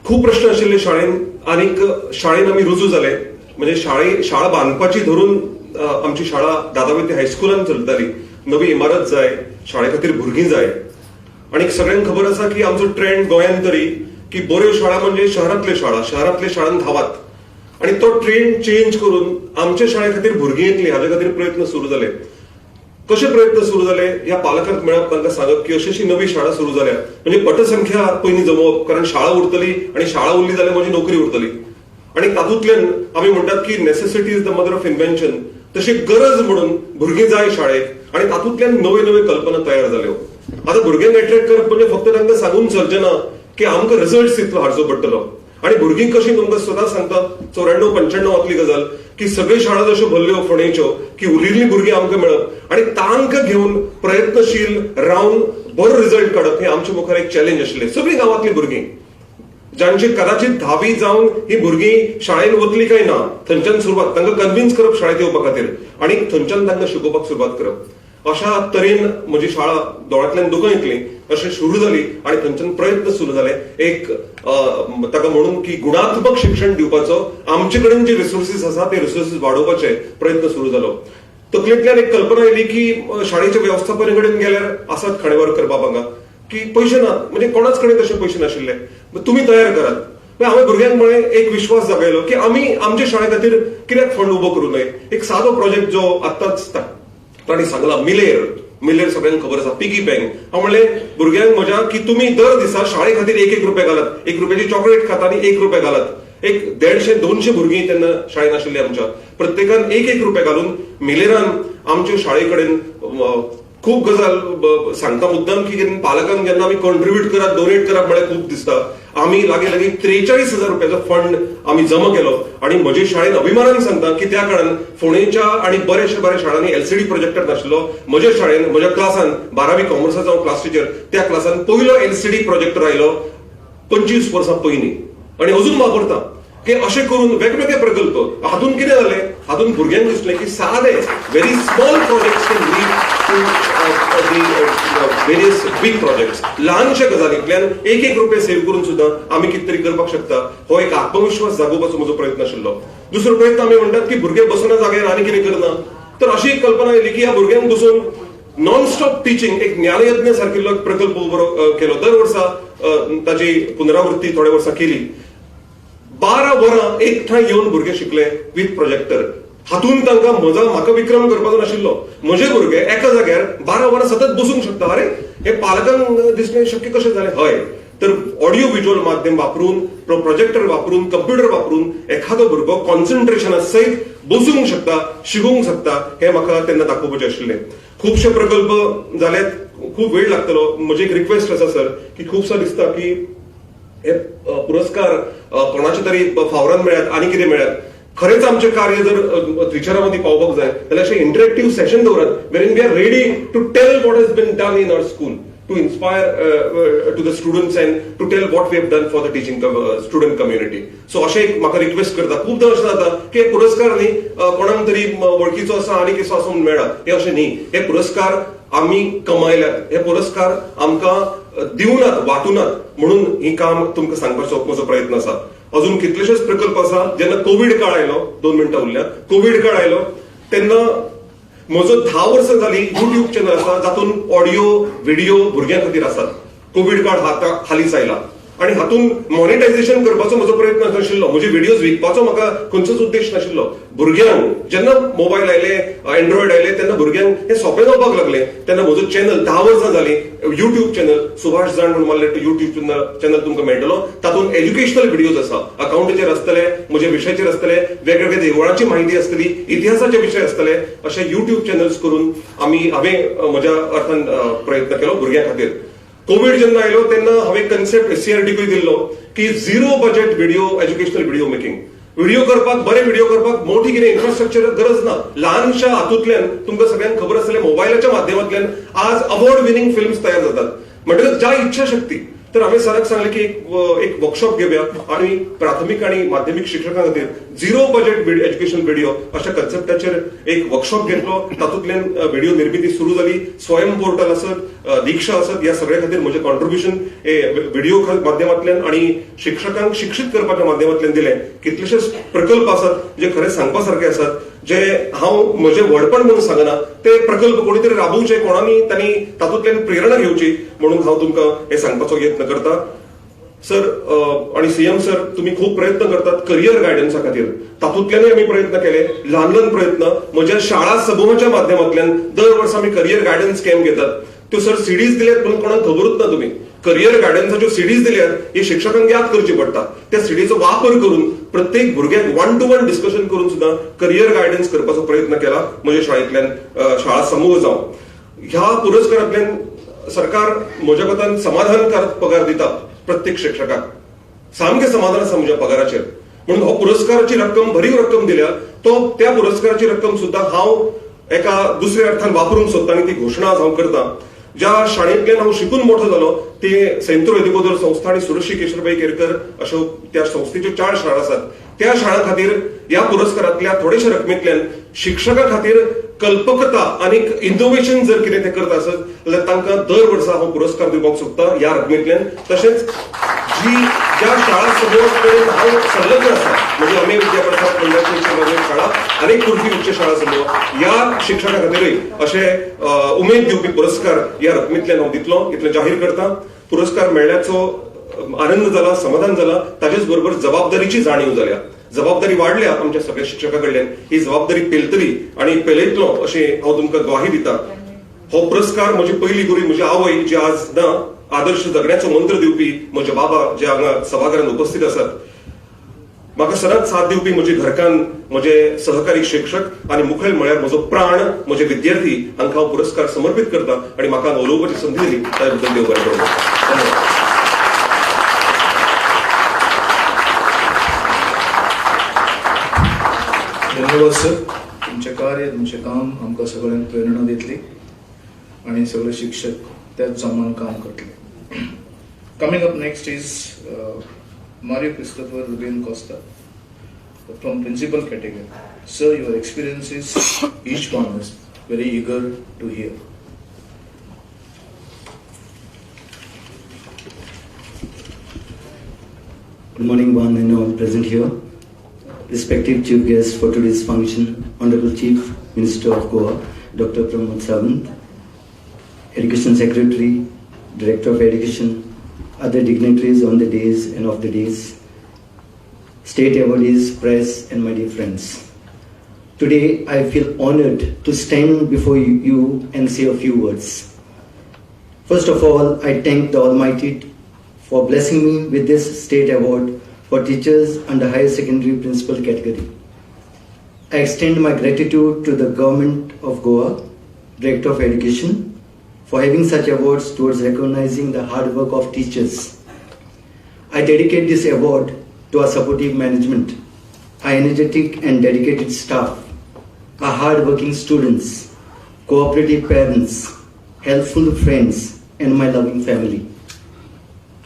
खूप प्रश्न आशिल्ले शाळेन, आनीक शाळेन आमी रुजू जाले. म्हणजे शाळा बांदपाची धरून आमची शाळा दादावती हायस्कुलान चलताली. नवी इमारत जाय, शाळे खातीर भुरगीं जाय. आनीक सगळ्यांक खबर आसा की आमचो ट्रेंड गोंयांत तरी की बऱ्यो शाळा म्हणजे शहरांतल्यो शाळांत धावात. आणि तो ट्रेंड चेंज करून आमच्या शाळे खातीर भुरगीं येतली हाचे खातीर प्रयत्न सुरू जाले. कशे प्रयत्न सुरू जाले? ह्या पालकांक मेळप, तांकां सांगप की अशी नवी शाळा सुरू जाल्या, म्हणजे पटसंख्या पयलीं जमोवप, कारण शाळा उरतली आणि शाळा उरली जाल्यार म्हजी नोकरी उरतली. आणि तातूंतल्यान आमी म्हणटात की necessity is the mother of invention, तशी गरज म्हणून भुरगीं जाय शाळेक, आणि तातूंतल्यान नवे नवे कल्पना तयार जाल्यो. आता भुरग्यांक अट्रॅक्ट करप म्हणजे फक्त तांकां सांगून चलचें ना की आमकां रिझल्ट इतलो हाडचो पडटलो. आणि भुरगीं कशी तुमकां स्वता सांगतात 94-95 गजाल की सगळ्यो शाळा जश्यो भरल्यो फोंडेच्यो की उरिल्लीं भुरगीं आमकां मेळप आणि तांकां घेवन प्रयत्नशील रावन बरो रिझल्ट काडप हें आमच्या मुखार एक चॅलेंज आशिल्लें. सगळीं गांवांतलीं भुरगीं जांची कदाचित 10वी जावन ही भुरगीं शाळेन वतली काय ना, थंयच्यान सुरवात तांकां कन्विन्स करप शाळेंत येवपा खातीर आणि थंयच्यान तांकां शिकोवपाक सुरवात करप. अशा तरेन म्हजी शाळा दोळ्यांतल्यान दुकां येतली अशें सुरू जाली आणि थंयच्यान प्रयत्न सुरू जाले. एक ताका म्हणून की गुणात्मक शिक्षण दिवपाचो आमचे कडेन जे रिसोर्सीस आसा ते रिसोर्सीस वाडोवपाचे प्रयत्न सुरू जालो. तकलेंतल्यान एक कल्पना येयली की शाळेच्या वेवस्थापना कडेन गेल्यार आसात खाणेवार करपाक हांगा की पयशे नात, म्हणजे कोणाच कडेन तशे पयशे नाशिल्ले. तुमी तयार करात. हांवें भुरग्यांक म्हळें एक विश्वास जागयलो की आमी आमचे शाळे खातीर कित्याक फंड उबो करूं नये. एक सादो प्रोजेक्ट जो आत्ताच तांणी सांगला मिलेर सगळ्यांक खबर आसा, पिगी बँक. हांव म्हणलें भुरग्यांक म्हज्या की तुमी दर दिसा शाळे खातीर एक रुपया घालात, 1 रुपयाची चॉकलेट खाता आनी 1 रुपया घालात. एक 150-200 भुरगीं तेन्ना शाळेन आशिल्ली आमच्या. प्रत्येकान 1 रुपया घालून मिलेरान आमच्या शाळे कडेन खूब गजाल सांगता मुद्दाम की पालकांक जेन्ना आमी कॉन्ट्रिब्यूट करप, डोनेट करप म्हळ्यार खूब दिसता. आमी लागी 43,000 रुपयाचो फंड आमी जमा केलो आणि म्हजे शाळेन अभिमानान सांगता की त्या काळान फोंडेच्या आणि बऱ्याचशा शाळांनी एलसीडी प्रोजेक्टर नाशिल्लो. म्हज्या शाळेन म्हज्या क्लासान 12वी कॉमर्साचो हांव क्लास टीचर, त्या क्लासान पयलो एलसीडी प्रोजेक्टर आयलो 25 वर्सां पयलीं आणि अजून वापरता. की अशें करून वेगवेगळे प्रकल्प हातून कितें जालें, हातून भुरग्यांक दिसलें की सादे very small projects can lead to various big projects. ल्हानशा गजालींतल्यान 1 रुपया सेव्ह करून सुद्दां आमी कितें तरी करपाक शकता. हो एक आत्मविश्वास जागोवपाचो म्हजो प्रयत्न आशिल्लो. दुसरो प्रयत्न आमी म्हणटात की भुरगे बसना जाग्यार आनी कितें करना, तर अशी एक कल्पना येयली की ह्या भुरग्यांक बसून नॉन स्टॉप टिचिंग एक ज्ञानयज्ञ सारकिल्लो प्रकल्प उबो केलो. दर वर्सा ताची पुनरावृत्ती थोड्या वर्सां केली. 12 वरां एक ठांय येवन भुरगे शिकले विथ प्रोजेक्टर. हातून तांकां म्हाका विक्रम करपाचो नाशिल्लो. म्हजे भुरगे एका जाग्यार 12 वरां सतत बसूंक शकता. अरे हे पालकांक दिसलें शक्य कशें जालें. हय, तर ऑडिओ व्हिज्युअल माध्यम वापरून, प्रोजेक्टर वापरून, कम्प्युटर वापरून एखादो भुरगो कॉन्सन्ट्रेशना सयत बसूंक शकता, शिकूंक शकता, हे म्हाका तेन्ना दाखोवपाचें आशिल्लें. खुबशे प्रकल्प जाल्यात, खूब वेळ लागतलो. म्हजी एक रिक्वेस्ट आसा सर की खुबसो दिसता की हे पुरस्कार कोणाच्या तरी फावरान मेळ्यात आनी कितें मेळ्यात. खरेंच आमचें कार्य जर टिचरां मदीं पावपाक जाय जाल्यार अशें इंटरेक्टिव्ह सेशन दवरात where we are ready to tell what has been done in our school, to inspire to the students and to tell what we have done for the teaching student community. So अशें एक म्हाका request करता. खूबदां अशें जाता की पुरस्कार न्ही कोणाक तरी वळखीचो आसा आनी कसो आसून मेळ्ळा, हे अशें न्ही. हे पुरस्कार आमी कमायल्यात, हे पुरस्कार आमकां दिवनात, वाटूनात, म्हणून ही काम तुमकां सांगपाचो म्हजो प्रयत्न आसा. अजून कितलेशेच प्रकल्प आसा. जेन्ना कोविड काळ आयलो, 2 मिनटां उरल्या, कोविड काळ आयलो तेन्ना म्हजो 10 वर्सां जाली युट्यूब चॅनल आसा जातून ऑडिओ व्हिडिओ भुरग्यां खातीर आसात. कोविड काळ हालींच आयला आणि हातून मॉनिटायझेशन करपाचो म्हजो प्रयत्न नाशिल्लो. म्हजे व्हिडिओज विकपाचो म्हाका खंयचोच उद्देश नाशिल्लो. भुरग्यांक जेन्ना मोबायल आयले, एंड्रॉयड आयले तेन्ना भुरग्यांक हे सोंपें जावपाक लागलें. तेन्ना म्हजो चॅनल 10 वर्सां जालीं युट्यूब चॅनल सुभाष जाण म्हणून मारलें युट्यूब चॅनल तुमकां मेळटलो. तातूंत एज्युकेशनल व्हिडिओज आसा, अकाउंटाचेर आसतले, म्हजे विशयाचेर आसतले, वेगवेगळ्या देवळांची म्हायती आसतली, इतिहासाचे विशय आसतले. अशे युट्यूब चॅनल्स करून हांवें म्हज्या अर्थान प्रयत्न केलो भुरग्यां खातीर. कोविड जेन्ना आयलो तेन्ना हांवें कन्सेप्ट सीआरटीकूय दिल्लो की 0 budget video educational video making. Video करपाक, बरे व्हिडिओ करपाक मोठी कितें इन्फ्रास्ट्रक्चर गरज ना. ल्हानशा हातूंतल्यान तुमकां सगळ्यांक खबर आसतलें मोबायलाच्या माध्यमांतल्यान आज अवॉर्ड विनिंग फिल्म्स तयार जातात. म्हणटकच ज्या इच्छा शक्ती. तर हांवें सराक सांगलें की एक वर्कशॉप घेवया आणि प्राथमीक आणि माध्यमिक शिक्षकां खातीर 0 बजेट एज्युकेशन व्हिडिओ अशा कन्सेप्टाचेर एक वर्कशॉप घेतलो. तातूंतल्यान व्हिडिओ निर्मिती सुरू जाली. स्वयं पोर्टल आसत, दीक्षा आसत, ह्या सगळ्या खातीर म्हजें कॉन्ट्रिब्युशन व्हिडिओ माध्यमांतल्यान आणि शिक्षकांक शिक्षीत करपाच्या माध्यमांतल्यान दिलें. कितलेशेच प्रकल्प आसात जे खरें सांगपा सारके आसात, जे हांव म्हजें व्हडपण म्हणून सांगना. ते प्रकल्प कोणी तरी राबोवचे, कोणानी तांणी तातूंतल्यान प्रेरणा घेवची, म्हणून हांव तुमकां हे सांगपाचो यत्न करता. सर आणि सीएम सर, तुम्ही खूप प्रयत्न करतात करिअर गायडन्सा खातीर. तातूंतल्यानूय आमी प्रयत्न केले, ल्हान ल्हान प्रयत्न. म्हज्या शाळा समूहाच्या माध्यमांतल्यान दर वर्सा आमी करिअर गायडन्स कॅम्प घेतात. त्यो सर सीडीज दिल्यात म्हणून कोणाक खबरूच ना. तुम्ही करिअर गायडन्साच्यो सीडीज दिल्यात, हे शिक्षकांक याद करची पडटा. त्या सीडीचो वापर करून प्रत्येक भुरग्याक 1-to-1 डिस्कशन करून सुद्धा करिअर गायडन्स करपाचो प्रयत्न केला म्हज्या शाळेंतल्यान, शाळा समूह जावन. ह्या पुरस्कारांतल्यान सरकार म्हज्या कोतान समाधानकारक पगार दिता प्रत्येक शिक्षकाक. सामकें समाधान आसा म्हज्या पगाराचेर. म्हणून हो पुरस्काराची रक्कम, भरीव रक्कम दिल्या. त्या पुरस्काराची रक्कम सुद्धा हांव एका दुसऱ्या अर्थान वापरूंक सोदता आणि ती घोशणा आज हांव करता. ज्या शाळेंतल्यान हांव शिकून मोठो जालो ते सेंट्रो एदुबोदर संस्था आणि सुरश्री केशरबाई केरकर अश्यो त्या संस्थेच्यो 4 शाळा आसात. त्या शाळां खातीर ह्या पुरस्कारांतल्या थोडेशा रकमेंतल्यान शिक्षकां खातीर कल्पकता आणि इनोव्हेशन जर कितें ते करता आसत जाल्यार तांकां दर वर्सा हांव पुरस्कार दिवपाक सोदता ह्या रकमेंतल्यान. तशेंच ज्या शाळा समूह कडेन हांव संलग्न आसा, म्हणजे अमेय विद्याप्रसाद मंडळाची शाळा, अनेक कुर्फी उच्च शाळा समूह, या शिक्षकां खातीरय अशे उमेद दिवपी पुरस्कार ह्या रकमेंतल्यान हांव दितलो, इतलें जाहीर करता. पुरस्कार मेळ्ळ्याचो आनंद जाला, समाधान जाला, ताच्याच बरोबर जबाबदारीची जाणीव जाल्या. जबाबदारी वाढल्या आमच्या सगळ्या शिक्षका कडल्यान. ही जबाबदारी पेलतली आणि पेलयतलो अशें हांव तुमकां ग्वाही दिता. हो पुरस्कार म्हजी पयली गुरी म्हजी आवय जी आज ना, आदर्श जगण्याचो मंत्र दिवपी म्हजे बाबा जे हांगा सभाघरांत उपस्थित आसात, म्हाका सदांच साथ दिवपी म्हजी घरकान्न, म्हजे सहकारी शिक्षक आनी मुखेल म्हळ्यार म्हजो प्राण म्हजे विद्यार्थी हांकां हांव पुरस्कार समर्पीत करता आणि म्हाका उलोवपाची संदी दिली त्या बद्दल देव बरें करूं. धन्यवाद. धन्यवाद सर. तुमचे कार्य, तुमचे काम आमकां सगळ्यांक प्रेरणा दितली आणि सगळे शिक्षक त्याच जमान काम करतले. Coming up next is Mario Christopher Ruben Costa from principal category. Sir, your experiences, each one is very eager to hear. Good morning, one and all present here. Respected chief guests for today's function, Honorable Chief Minister of Goa, Dr. Pramod Sawant, Education Secretary, Director of Education, other dignitaries on the days and off the days, state awardees, press, and my dear friends. Today, I feel honored to stand before you and say a few words. First of all, I thank the Almighty for blessing me with this state award for teachers under higher secondary principal category. I extend my gratitude to the Government of Goa, Director of Education, for having such awards towards recognizing the hard work of teachers. I dedicate this award to our supportive management, our energetic and dedicated staff, our hard-working students, cooperative parents, helpful friends, and my loving family.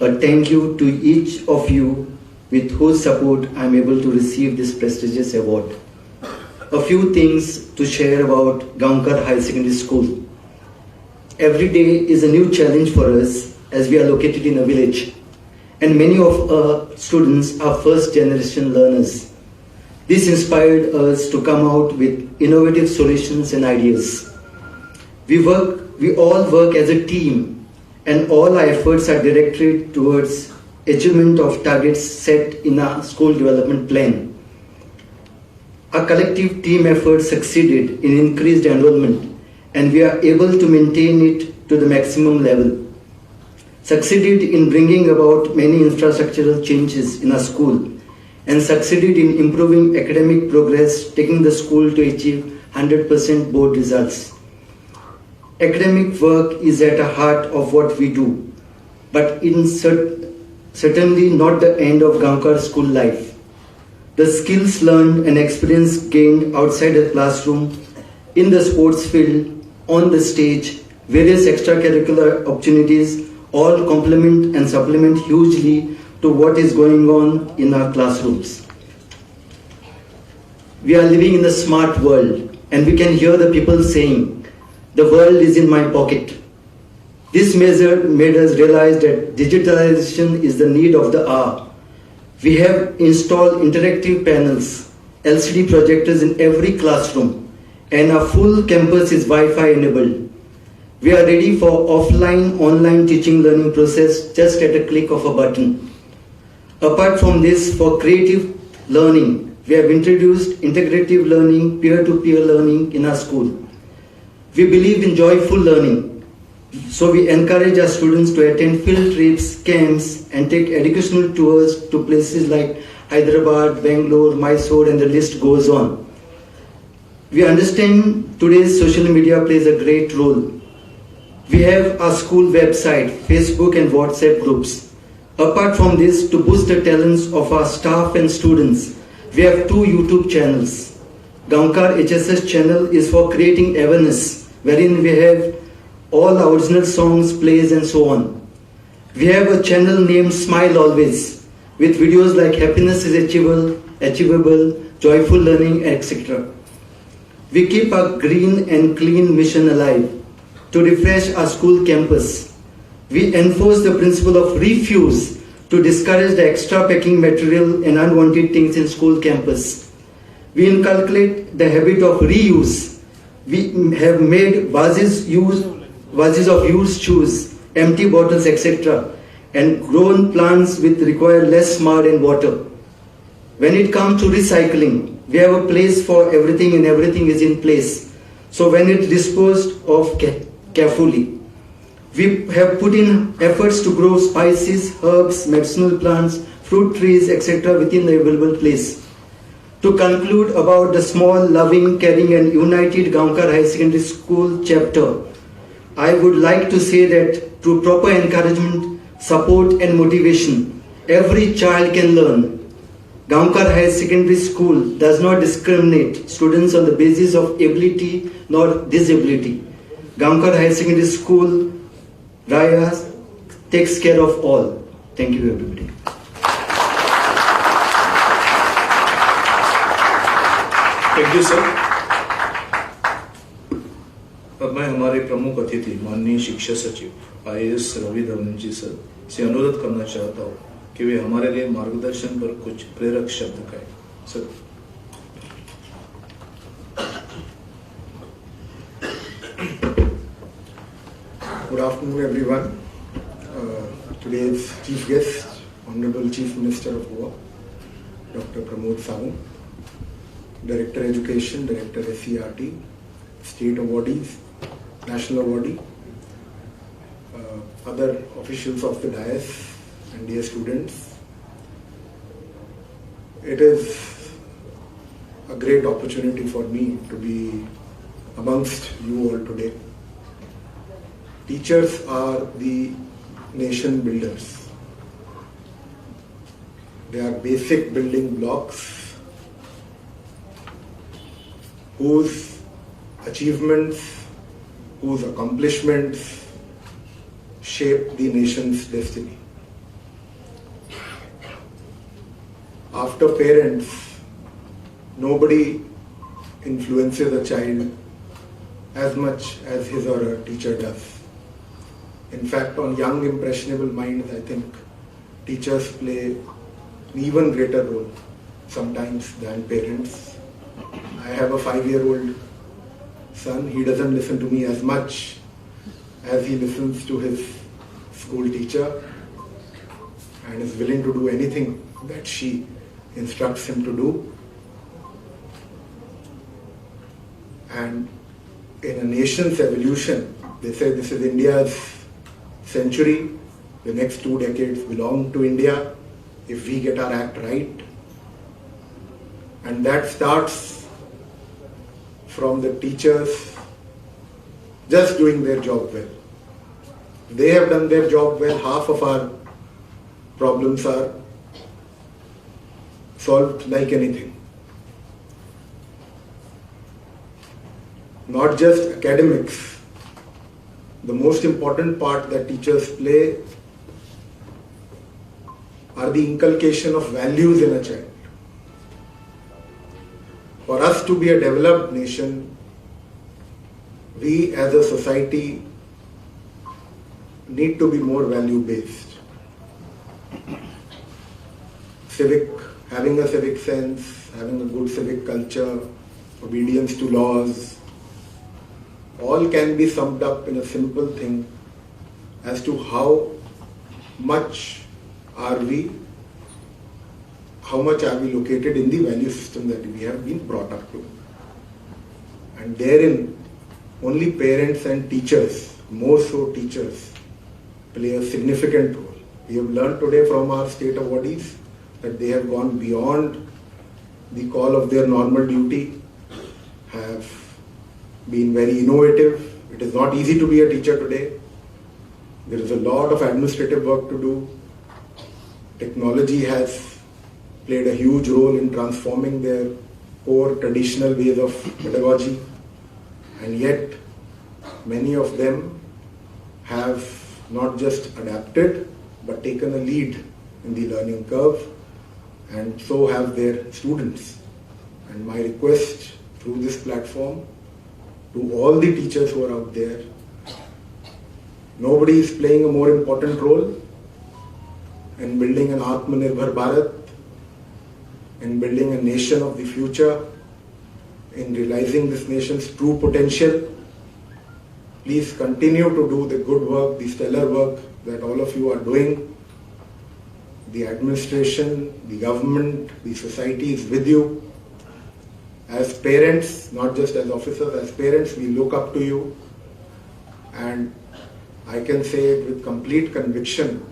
A thank you to each of you with whose support I am able to receive this prestigious award. A few things to share about Goemkarponn High Secondary School. Every day is a new challenge for us as we are located in a village, and many of our students are first generation learners. This inspired us to come out with innovative solutions and ideas. We all work as a team, and all our efforts are directed towards achievement of targets set in our school development plan. Our collective team effort succeeded in increased enrollment, and we are able to maintain it to the maximum level. Succeeded in bringing about many infrastructural changes in our school, and succeeded in improving academic progress, taking the school to achieve 100% board results. Academic work is at the heart of what we do, but certainly not the end of Goemkarponn school life. The skills learned and experience gained outside the classroom, in the sports field, on the stage, various extracurricular opportunities all complement and supplement hugely to what is going on in our classrooms. We are living in a smart world, and we can hear the people saying, "The world is in my pocket." This measure made us realize that digitalization is the need of the hour. We have installed interactive panels, LCD projectors in every classroom, and our full campus is Wi-Fi enabled. We are ready for offline-online teaching learning process just at a click of a button. Apart from this, for creative learning, we have introduced integrative learning, peer-to-peer learning in our school. We believe in joyful learning, so we encourage our students to attend field trips, camps, and take educational tours to places like Hyderabad, Bangalore, Mysore, and the list goes on. We understand today's social media plays a great role. We have our school website, Facebook and WhatsApp groups. Apart from this, to boost the talents of our staff and students, we have 2 YouTube channels. Goemkarponn HSS channel is for creating awareness, wherein we have all our original songs, plays and so on. We have a channel named Smile Always, with videos like happiness is achievable, joyful learning, etc. We keep our green and clean mission alive to refresh our school campus. We enforce the principle of refuse to discourage the extra packing material and unwanted things in school campus. We inculcate the habit of reuse. We have made vases of used shoes, empty bottles, etc., and grown plants which require less mud and water. When it comes to recycling, we have a place for everything and everything is in place. So when it's disposed of carefully, we have put in efforts to grow spices, herbs, medicinal plants, fruit trees, etc. within the available place. To conclude about the small, loving, caring and united Goemkar High Secondary School chapter, I would like to say that through proper encouragement, support and motivation, every child can learn. Goemkar High Secondary School does not discriminate students on the basis of ability nor disability. Goemkar High Secondary School, Rayas, takes care of all. Thank you everybody. Thank you sir. अब मैं हमारे प्रमुख अतिथि माननीय शिक्षा सचिव IAS Ravi Dhawan जी sir से अनुरोध करना चाहता हूँ कि वे हमारे लिए मार्गदर्शन पर कुछ प्रेरक शब्द कहें। Sir. Good afternoon, everyone. Today's chief guest, Honorable Chief Minister of Goa, Dr. Pramod Sawant, Director Education, Director SCRT, State Awardees, National Awardee, other officials of the dais and dear students. It is a great opportunity for me to be amongst you all today. Teachers are the nation builders. They are basic building blocks whose achievements, whose accomplishments shape the nation's destiny. After parents, nobody influences a child as much as his or her teacher does. In fact, on young impressionable minds, I think teachers play an even greater role sometimes than parents. I have a 5-year-old son. He doesn't listen to me as much as he listens to his school teacher and is willing to do anything that she instructs him to do. And in a nation's evolution, they say this is India's century. The next 2 decades belong to India if we get our act right. And that starts from the teachers just doing their job well. If they have done their job well, half of our problems are solved like anything. Not just academics. The most important part that teachers play are the inculcation of values in a child. For us to be a developed nation, we as a society need to be more value-based. Having a civic sense, having a good civic culture, obedience to laws, all can be summed up in a simple thing as to how much are we located in the value system that we have been brought up to. And therein, only parents and teachers, more so teachers, play a significant role. We have learned today from our state awardees that they have gone beyond the call of their normal duty, have been very innovative. It is not easy to be a teacher today. There is a lot of administrative work to do. Technology has played a huge role in transforming their core traditional ways of pedagogy, and yet many of them have not just adapted but taken a lead in the learning curve, and so have their students. And my request through this platform to all the teachers who are out there, nobody is playing a more important role in building an Atmanirbhar Bharat, in building a nation of the future, in realizing this nation's true potential. Please continue to do the good work, the stellar work that all of you are doing. the administration, the government, the society is with you. As parents, not just as officers, as parents, we look up to you. And I can say it with complete conviction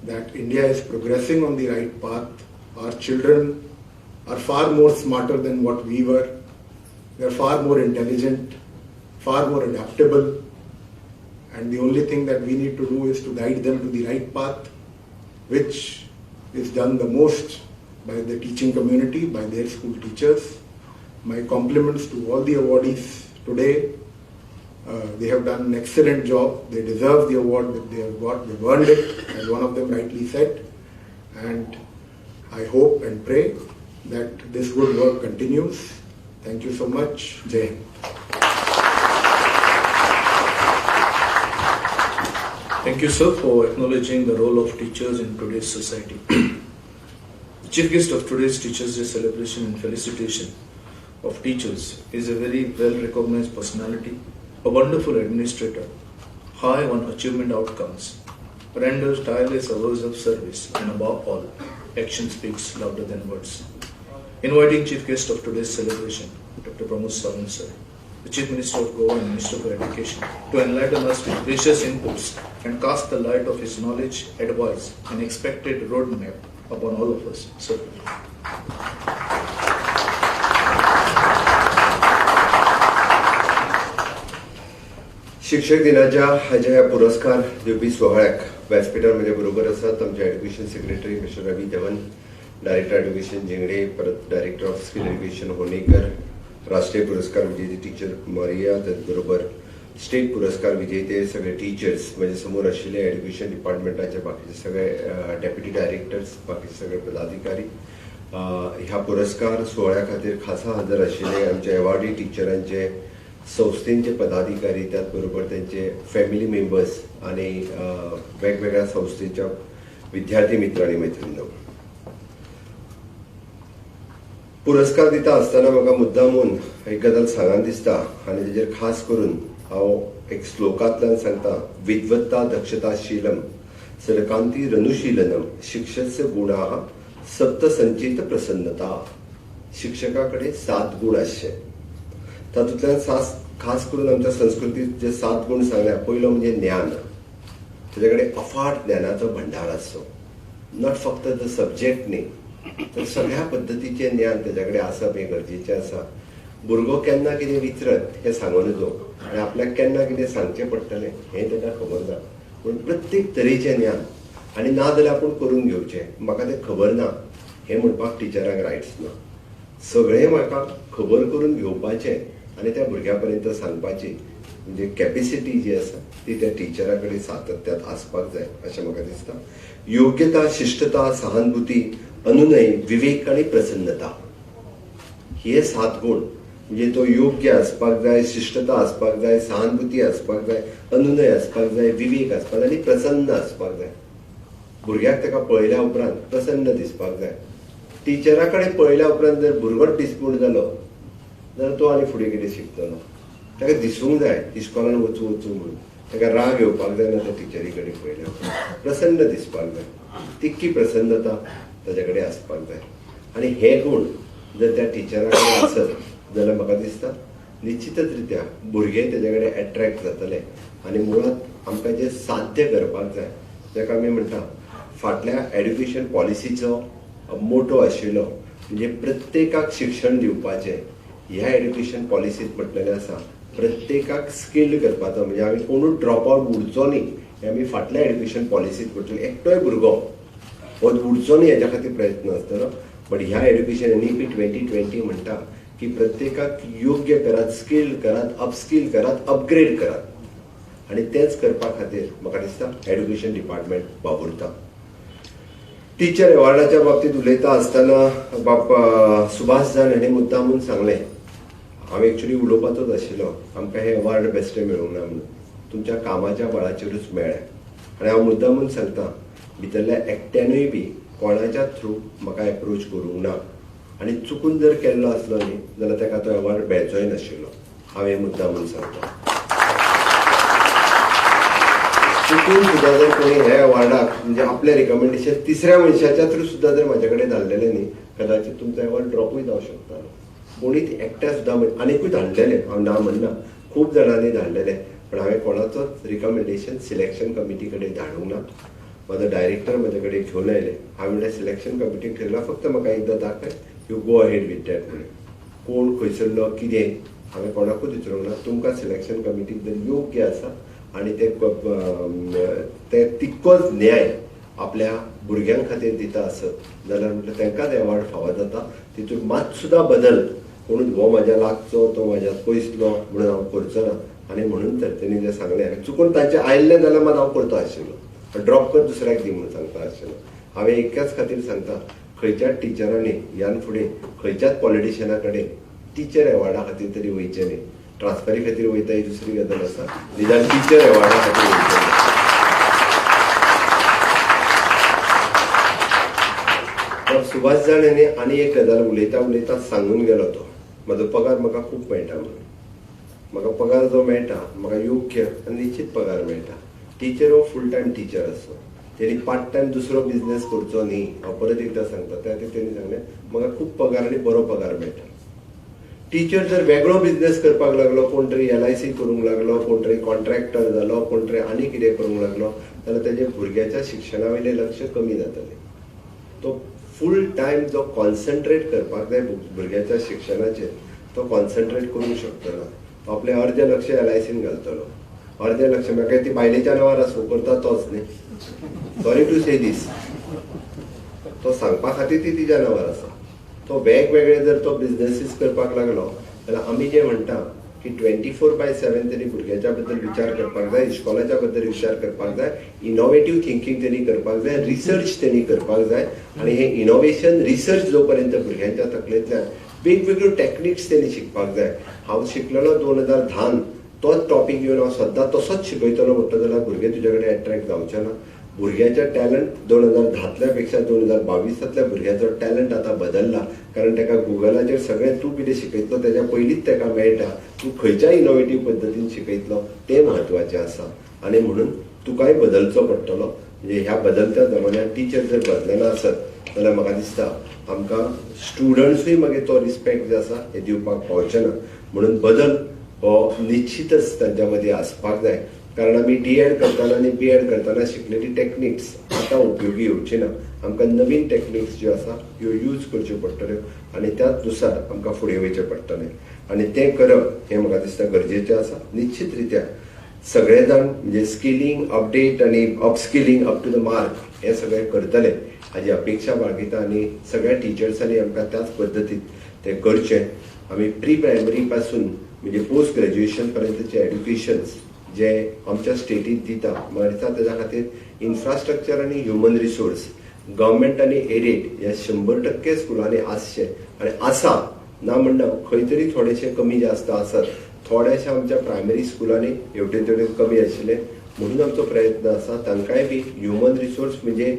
that India is progressing on the right path. Our children are far more smarter than what we were. They are far more intelligent, far more adaptable. And the only thing that we need to do is to guide them to the right path, which is done the most by the teaching community, by their school teachers. My compliments to all the awardees today. They have done an excellent job. They deserve the award that they have got. They've earned it, as one of them rightly said. And I hope and pray that this good work continues. Thank you so much. Jai Hind. Thank you, sir, for acknowledging the role of teachers in today's society. The chief guest of today's Teachers' Day celebration and felicitation of teachers is a very well-recognized personality, a wonderful administrator, high on achievement outcomes, renders tireless hours of service, and above all, action speaks louder than words. Inviting chief guest of today's celebration, Dr. Pramod Sawant, sir, the Chief Minister of Goa and Minister for Education, to enlighten us with precious inputs and cast the light of his knowledge, advice, and expected roadmap upon all of us. Sir. शिक्षक दिनाच्या हाच्या ह्या पुरस्कार दिवपी सोहळ्याक व्यासपीठार म्हजे बरोबर आसात आमचे एड्युकेशन सेक्रेटरी मिस्टर रवी धवन, डायरेक्टर एड्युकेशन जिंगडे, परत डायरेक्टर ऑफ स्किल एड्युकेशन होनेकर, राष्ट्रीय पुरस्कार विजेते टीचर मारिया, त्याचबरोबर स्टेट पुरस्कार विजेते सगळे टीचर्स म्हणजे समोर आशिल्ले एड्युकेशन डिपार्टमेंटाचे बाकीचे सगळे डेप्युटी डायरेक्टर्स, बाकीचे सगळे पदाधिकारी, ह्या पुरस्कार सोहळ्या खातीर खासा हजर आशिल्ले आमचे एवॉर्डी टीचरांचे, संस्थेचे पदाधिकारी, त्याचबरोबर त्यांचे फॅमिली मेंबर्स आणि वेगवेगळ्या संस्थेच्या विद्यार्थी मित्र आणि मैत्रिणी. पुरस्कार दिता आसतना म्हाका मुद्दामून एक गजाल सांगान दिसता आनी तेजेर खास करून हांव एक श्लोकांतल्यान सांगता. विद्वत्ता दक्षता शीलम सरकांती रनुशीलनम शिक्षस्य गुणाः सप्त संचित प्रसन्नता. शिक्षका कडेन 7 गुण आसचे. तातूंतल्यान खास करून आमच्या संस्कृतीत जे 7 गुण सांगल्या, पयलो म्हणजे ज्ञान. तेजे कडेन अफाट ज्ञानाचो भंडार आसचो. नॉट फक्त द सब्जेक्ट न्ही, तर सगळ्या पद्दतीचे ज्ञान तेजे कडेन आसप हें गरजेचें आसा. भुरगो केन्ना कितें विचरत हें सांगून नजो आनी आपल्याक केन्ना कितें सांगचें पडटलें हें ताका खबर ना. पूण प्रत्येक तरेचें ज्ञान आनी ना जाल्यार आपूण करून घेवचें. म्हाका तें खबर ना हें म्हणपाक टिचरांक रायट्स ना. सगळें म्हाका खबर करून घेवपाचें आनी त्या भुरग्या पर्यंत सांगपाची म्हणजे कॅपेसिटी जी आसा ती त्या टिचरा कडेन सातत्यात आसपाक जाय अशें म्हाका दिसता. योग्यता, शिष्टता, सहानुभूती, अनुनय, विवेक आणि प्रसन्नता हे 7 गुण म्हणजे तो योग्य आसपाक जाय, शिष्टता आसपाक जाय, सहानुभूती आसपाक जाय, अनुनय आसपाक जाय, विवेक आसपाक आनी प्रसन्न आसपाक जाय. भुरग्याक ताका पळयल्या उपरांत प्रसन्न दिसपाक जाय. टिचरा कडेन पळयल्या उपरांत जर भुरगो डिसपूण जालो जाल्यार तो आनी फुडें कितें शिकतलो. ताका दिसूंक जाय इस्कॉलान वचूं म्हणून. ताका राग येवपाक जायना त्या टिचरी कडेन पळयल्या. प्रसन्न दिसपाक जाय. तितकी प्रसन्नता ताजे कडेन आसपाक जाय. आनी हे गुण जर त्या टिचरा कडेन आसत जाल्यार म्हाका दिसता निश्चितच रित्या भुरगे तेजे कडेन एट्रॅक्ट जातले. आनी मुळात आमकां जें साध्य करपाक जाय जाका आमी म्हणटा फाटल्या एड्युकेशन पॉलिसीचो मोटो आशिल्लो म्हणजे प्रत्येकाक शिक्षण दिवपाचें. ह्या एड्युकेशन पॉलिसीत म्हटलेलें आसा प्रत्येकाक स्किल्ड करपाचो म्हणजे आमी कोणूच ड्रॉप आउट उरचो न्ही हें आमी फाटल्या एड्युकेशन पॉलिसीत म्हटलें. एकटोय भुरगो हो उरचो न्ही हेच्या खातीर प्रयत्न आसतलो. बट ह्या एड्युकेशन NEP 2020 म्हणटा की प्रत्येकाक योग्य करात, स्किल्ड करात, अपस्किल करात, अपग्रेड करात. आनी तेंच करपा खातीर म्हाका दिसता एड्युकेशन डिपार्टमेंट वावुरता. टीचर एवॉर्डाच्या बाबतीत उलयता आसतना सुभाष जान हाणें मुद्दामून सांगलें, हांव एक्चुली उलोवपाचोच आशिल्लो, आमकां हें एवॉर्ड बेश्टें मेळूंक ना म्हणून, तुमच्या कामाच्या बळाचेरूच मेळ्ळें. आनी हांव मुद्दामून सांगता भितरल्या एकट्यानूय बी कोणाच्या थ्रू म्हाका एप्रोच करूंक ना. आनी चुकून जर केल्लो आसलो न्ही जाल्यार ताका तो एवॉर्ड मेळचोय नाशिल्लो. हांव हें मुद्दामून सांगता. चुकून सुद्धा जर कोणी हे अवॉर्डाक म्हणजे आपले रिकमेंडेशन तिसऱ्या मनशाच्या थ्रू सुद्धा जर माझ्याकडे धाडलेले न्ही, कदाचित तुमचा अवॉर्ड ड्रॉपूय जावं शकता. कोणीच एकट्या सुद्धा आनीकूय धाडलेले, हांव ना म्हणना, खूप जाणांनी धाडलेले, पण हांवें कोणाचोच रिकमेंडेशन सिलेक्शन कमिटी कडेन धाडूंक ना. माझो डायरेक्टर म्हजे कडेन घेवन आयले. हांवें म्हणलें सिलेक्शन कमिटीक ठरला, फक्त म्हाका एकदां दाखय, you go ahead with that म्हणून. कोण खंयसरलो कितें हांवें कोणाकूच विचारूंक ना. तुमकां सिलेक्शन कमिटीक जर योग्य आसा आनी ते तितकोच न्याय आपल्या भुरग्यां खातीर दिता आसत जाल्यार म्हटल्यार तांकांच अवॉर्ड फावो जाता. तितून मात सुद्धा बदल कोणूच हो म्हाज्या लागचो तो म्हाज्या पयसलो म्हणून हांव करचो ना. आनी म्हणून तर तेणी जें सांगलें, चुकून तांचें आयिल्लें जाल्यार मात हांव करतो आशिल्लो, ड्रॉप कर दुसऱ्याक दी म्हणून सांगता आशिल्लो. हांवें एकाच खातीर सांगता, खंयच्याच टिचरांनी ह्यान फुडें खंयच्याच पॉलिटिशियना कडेन टीचर अवॉर्डा खातीर तरी वयचें न्ही. ट्रान्सफरी खातीर वयता ही दुसरी गजाल आसा, निदान टीचर अवॉर्डा खातीर वयचें न्ही. सुभाष जाण यांनी आनी एक गजाल उलयता उलयता सांगून गेलो तो, म्हजो पगार म्हाका खूब मेळटा म्हणून. म्हाका पगार जो मेळटा म्हाका योग्य आनी निश्चित पगार मेळटा. टीचर हो फूल टायम टीचर आसतो, तेणी पार्ट टायम दुसरो बिझनेस करचो न्ही. हांव परत एकदां सांगता, त्या खातीर तेणी सांगलें म्हाका खूब पगार आनी बरो पगार मेळटा. टीचर जर वेगळो बिझनेस करपाक लागलो, कोण तरी LIC करूंक लागलो, कोण तरी कॉन्ट्रॅक्टर जालो, कोण तरी आनी कितें करूंक लागलो, जाल्यार तेजे भुरग्याच्या शिक्षणा वयलें लक्ष कमी जातलें. तो फूल टायम जो कॉन्सन्ट्रेट करपाक जाय भुरग्याच्या शिक्षणाचेर तो कॉन्सन्ट्रेट करूंक शकतलो. तो आपलें अर्धें लक्ष LICन घालतलो, अर्धें लक्ष म्हाका ती बायलेच्या नांवार आसूं करता तोच न्ही. सॉरी टू से दीस, तो सांगपा खातीर ती तिच्या नांवार आसा. तो वेगवेगळे जर तो बिझनेसीस करपाक लागलो जाल्यार आमी जें म्हणटा की 24/7 तेणी भुरग्याच्या बद्दल विचार करपाक जाय, इश्कोलाच्या बद्दल विचार करपाक जाय, इनोवेटीव थिंकींग तेणी करपाक जाय, रिसर्च तेणी करपाक जाय. आनी हे इनोवेशन रिसर्च जो पर्यंत भुरग्यांच्या तकलेंतल्यान वेगवेगळ्यो टॅक्निक्स तेणी शिकपाक जाय. हांव शिकलेलो 2010 तोच टॉपीक घेवन हांव सद्दां तसोच शिकयतलो म्हणटा जाल्यार भुरगे तुजे कडेन अट्रॅक्ट जावचे ना. भुरग्याचें टॅलंट 2010 पेक्षा 2022 भुरग्याचो टॅलंट आतां बदलला, कारण ताका गुगलाचेर सगळें तूं कितें शिकयतलो तेच्या पयलींच ताका मेळटा. तूं खंयच्याय इनोवेटीव पद्दतीन शिकयतलो तें म्हत्वाचें आसा. आनी म्हणून तुकाय बदलचो पडटलो. म्हणजे ह्या बदलत्या जमान्यांत टीचर जर बदलना आसत जाल्यार म्हाका दिसता आमकां स्टुडंट्सूय मागीर तो रिस्पेक्ट जो आसा हे दिवपाक पावचे ना. म्हणून बदल हो निश्चितच तांच्या मदीं आसपाक जाय. कारण आमी D.Ed करतना आनी B.Ed करतना शिकलेली टॅक्निक्स आतां उपयोगी येवची ना. आमकां नवीन टॅक्निक्स ज्यो आसा ह्यो यूज करच्यो पडटल्यो आनी त्याच नुसार आमकां फुडें वयचें पडटलें. आनी तें करप हें म्हाका दिसता गरजेचें आसा. निश्चित रित्या सगळे जाण म्हणजे स्किलिंग, अपडेट आनी upskilling up to the mark हें सगळें करतले हाजी अपेक्षा बाळगिता. आनी सगळ्या टिचर्सांनी आमकां त्याच पद्दतीन तें करचें. आमी प्री प्रायमरी पासून म्हणजे पोस्ट ग्रॅज्युएशन पर्यंतचे एड्युकेशन्स जे आमच्या स्टेटींत दिता, म्हाका दिसता तेज्या खातीर इन्फ्रास्ट्रक्चर आनी ह्युमन रिसोर्स गव्हर्मेंट आनी एडेड ह्या 100% स्कुलांनी आसचे आनी आसा ना म्हणना. खंय तरी थोडेशे कमी जास्त आसत, थोड्याशा आमच्या प्रायमरी स्कुलांनी हेवटे तेवटे कमी आशिल्ले. म्हणून आमचो प्रयत्न आसा तांकांय बी ह्युमन रिसोर्स म्हणजे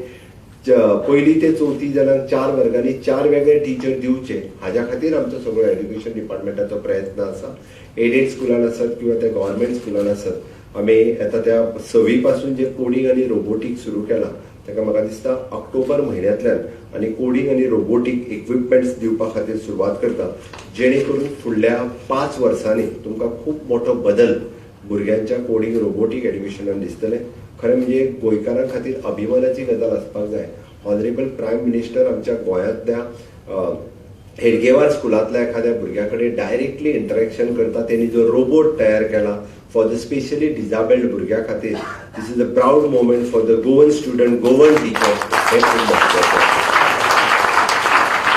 पयली ते चवथी जाणांक 4 वर्गांनी 4 वेगळे टीचर दिवचे हाज्या खातीर आमचो सगळो एड्युकेशन डिपार्टमेंटाचो प्रयत्न आसा. एडेड स्कुलान आसत किंवा त्या गव्हर्मेंट स्कुलान आसत, आमी आतां त्या 6वी पासून जे कोडिंग आनी रोबोटीक सुरू केला ताका म्हाका दिसता ऑक्टोबर म्हयन्यांतल्यान आनी कोडिंग आनी रोबोटीक इक्विपमेंट्स दिवपा खातीर सुरवात करता, जेणे करून फुडल्या 5 वर्सांनी तुमकां खूब मोठो बदल भुरग्यांच्या कोडिंग रोबोटीक एड्युकेशनान दिसतले. खरें म्हणजे गोंयकारां खातीर अभिमानाची गजाल आसपाक जाय. ऑनरेबल प्रायम मिनिस्टर आमच्या गोंयांतल्या हेडगेवार स्कुलांतल्या एखाद्या भुरग्या कडेन डायरेक्टली इंटरॅक्शन करता. तेणी जो रोबोट तयार केला फॉर द स्पेशली डिसेबल्ड भुरग्या खातीर, this is a proud moment for the Goan student, Goan teachers. हे खूब महत्वाचें.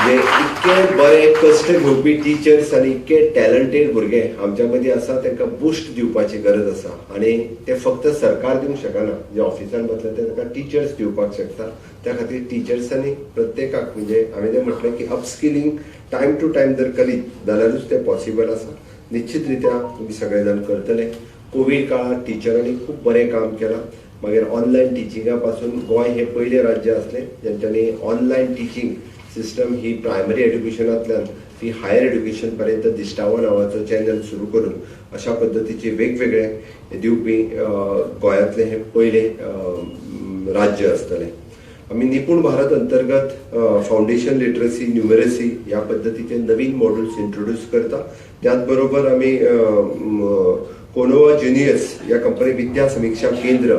म्हणजे इतके बरे कश्ट घेवपी टिचर्स आनी इतके टॅलंटेड भुरगे आमच्या मदीं आसा, तांकां बुस्ट दिवपाची गरज आसा. आनी ते फक्त सरकार दिवंक शकना, जे ऑफिसान बसले ते ताका टिचर्स दिवपाक शकता. त्या खातीर टिचर्सांनी प्रत्येकाक म्हणजे हांवें तें म्हटलें की अपस्किलिंग टायम टू टायम जर करीत जाल्यारूच तें पॉसिबल आसा. निश्चित रित्या तुमी सगळे जाण करतले. कोविड काळात टिचरांनी खूब बरें काम केलां. मागीर ऑनलायन टिचिंगा पासून गोंय हे पयले राज्य आसलें जेंच्यांनी ऑनलायन टिचिंग सिस्टम ही प्रायमरी एड्युकेशनांतल्यान ती हायर एज्युकेशन पर्यंत दिश्टावो नावाचो चॅनल सुरू करून अशा पद्धतीचे वेगवेगळे दिवपी गोंयांतले हे पयले राज्य आसतले. आम्ही निपुण भारत अंतर्गत फाउंडेशन लिटरसी न्यूमरसी या पद्धतीचे नवीन मॉड्यूल्स इंट्रोड्यूस करता. त्याच बरोबर आम्ही कोनोवा ज्युनियर्स या कंपनी विद्या समीक्षा केंद्र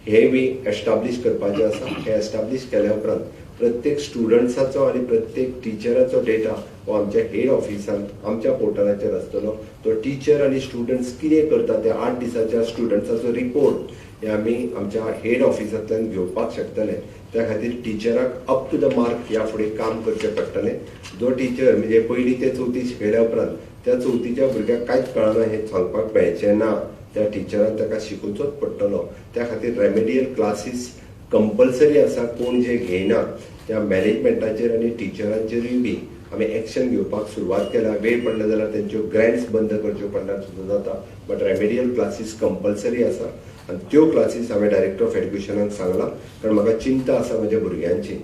हे बी एस्टाब्लिश करपाचे आसा. हे एस्टाब्लिश केल्या उपरांत प्रत्येक स्टुडंट्साचो आणि प्रत्येक टिचराचो डेटा हो आमच्या हेड ऑफिसांत आमच्या पोर्टलाचेर आसतलो. तो टीचर आणि स्टुडंट्स कितें करता त्या 8 दिसाच्या स्टुडंट्साचो रिपोर्ट हे आमी आमच्या हेड ऑफिसांतल्यान घेवपाक शकतले. त्या खातीर टिचराक अप टू द मार्क ह्या फुडें काम करचें पडटलें. जो टीचर म्हणजे 1ली ते 4थी शिकयल्या उपरांत त्या 4थीच्या भुरग्याक कांयच कळना हें सांगपाक मेळचें ना. त्या टिचरान ताका शिकोवचोच पडटलो. त्या खातीर रेमेडियल क्लासीस कंपल्सरी आसा. कोण जे घेयना त्या मॅनेजमेंटाचेर आनी टिचरांचेरूय बी आमी एक्शन घेवपाक सुरवात केल्या. वेळ पडले जाल्यार तेंच्यो ग्रँट्स बंद करच्यो पडल्यार सुद्दां जाता. बट रेमेडियल क्लासीस कंपल्सरी आसा आनी त्यो क्लासीस हांवें डायरेक्टर ऑफ एड्युकेशनाक सांगला. कारण म्हाका चिंता आसा म्हज्या भुरग्यांची.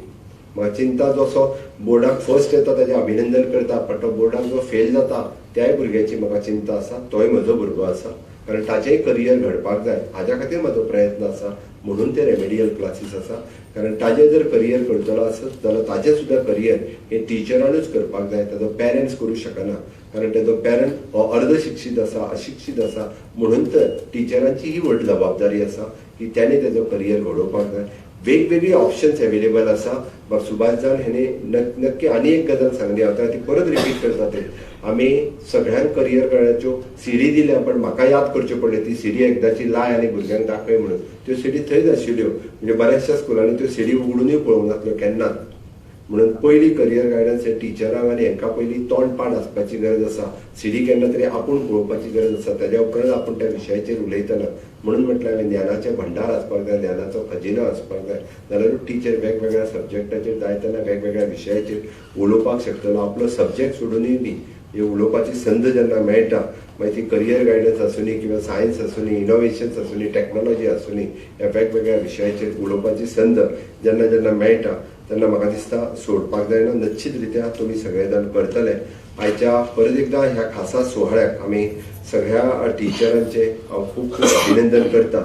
म्हाका चिंता जसो बोर्डाक फर्स्ट येता ताचें अभिनंदन करता, बट तो बोर्डाक जो फेल जाता त्याय भुरग्याची म्हाका चिंता आसा. तोय म्हजो भुरगो आसा. कारण ताचेंय करियर घडपाक जाय हाज्या खातीर म्हजो प्रयत्न आसा. म्हणून ते रेमेडियल क्लासीस आसा. कारण ताजें जर करियर करतलो आसत जाल्यार ताजें सुद्दां करियर हे टिचरानूच करपाक जाय. ताजो पेरंट्स करूं शकना. कारण ताजो पेरंट हो अर्ध शिक्षीत आसा, अशिक्षीत आसा. म्हणून तर टिचरांची ही व्हड जबाबदारी आसा की त्याने ताजो करियर घडोवपाक जाय. वेगवेगळी ऑप्शन्स अवेलेबल आसा. म्हाका सुभाष जाण हेणे नक्की आनी एक गजाल सांगली, हांव ती परत रिपीट करता. ते आमी सगळ्यांक करियर करण्याच्यो सीडी दिल्या, पण म्हाका याद करच्यो पडले ती सीडी एकदाची लाय आनी भुरग्यांक दाखय म्हणून. त्यो सीडी थंयच आशिल्ल्यो. म्हणजे बऱ्याचशा स्कुलांनी त्यो सीडी उगडूनय पळोवंक नासल्यो केन्नाच. म्हणून पयली करियर गायडन्स हे टिचरांक आनी हांकां पयली तोंडपाठ आसपाची गरज आसा. सीडी केन्ना तरी आपूण पळोवपाची गरज आसा. ताज्या उपरांत आपूण त्या विशयाचेर उलयतना म्हणून म्हटलें हांवें ज्ञानाचें भंडार आसपाक जाय, ज्ञानाचो खजिनो आसपाक जाय. जाल्यारूच टीचर वेगवेगळ्या सब्जेक्टाचेर जाय तेन्ना वेगवेगळ्या विशयाचेर उलोवपाक शकतलो. आपलो सब्जेक्ट सोडूनय बी हे उलोवपाची संद जेन्ना मेळटा मागीर ती करियर गायडन्स आसूनी किंवा सायन्स आसूनी, इनोव्हेशन्स आसूनी, टेक्नॉलॉजी आसूनी, ह्या वेगवेगळ्या विशयाचेर उलोवपाची संद जेन्ना जेन्ना मेळटा तेन्ना म्हाका दिसता सोडपाक जायना. निश्चित रित्या तुमी सगळे जाण करतले. आयच्या परत एकदां ह्या खासा सुवाळ्याक आमी सगळ्या टिचरांचे हांव खूब खूब अभिनंदन करता.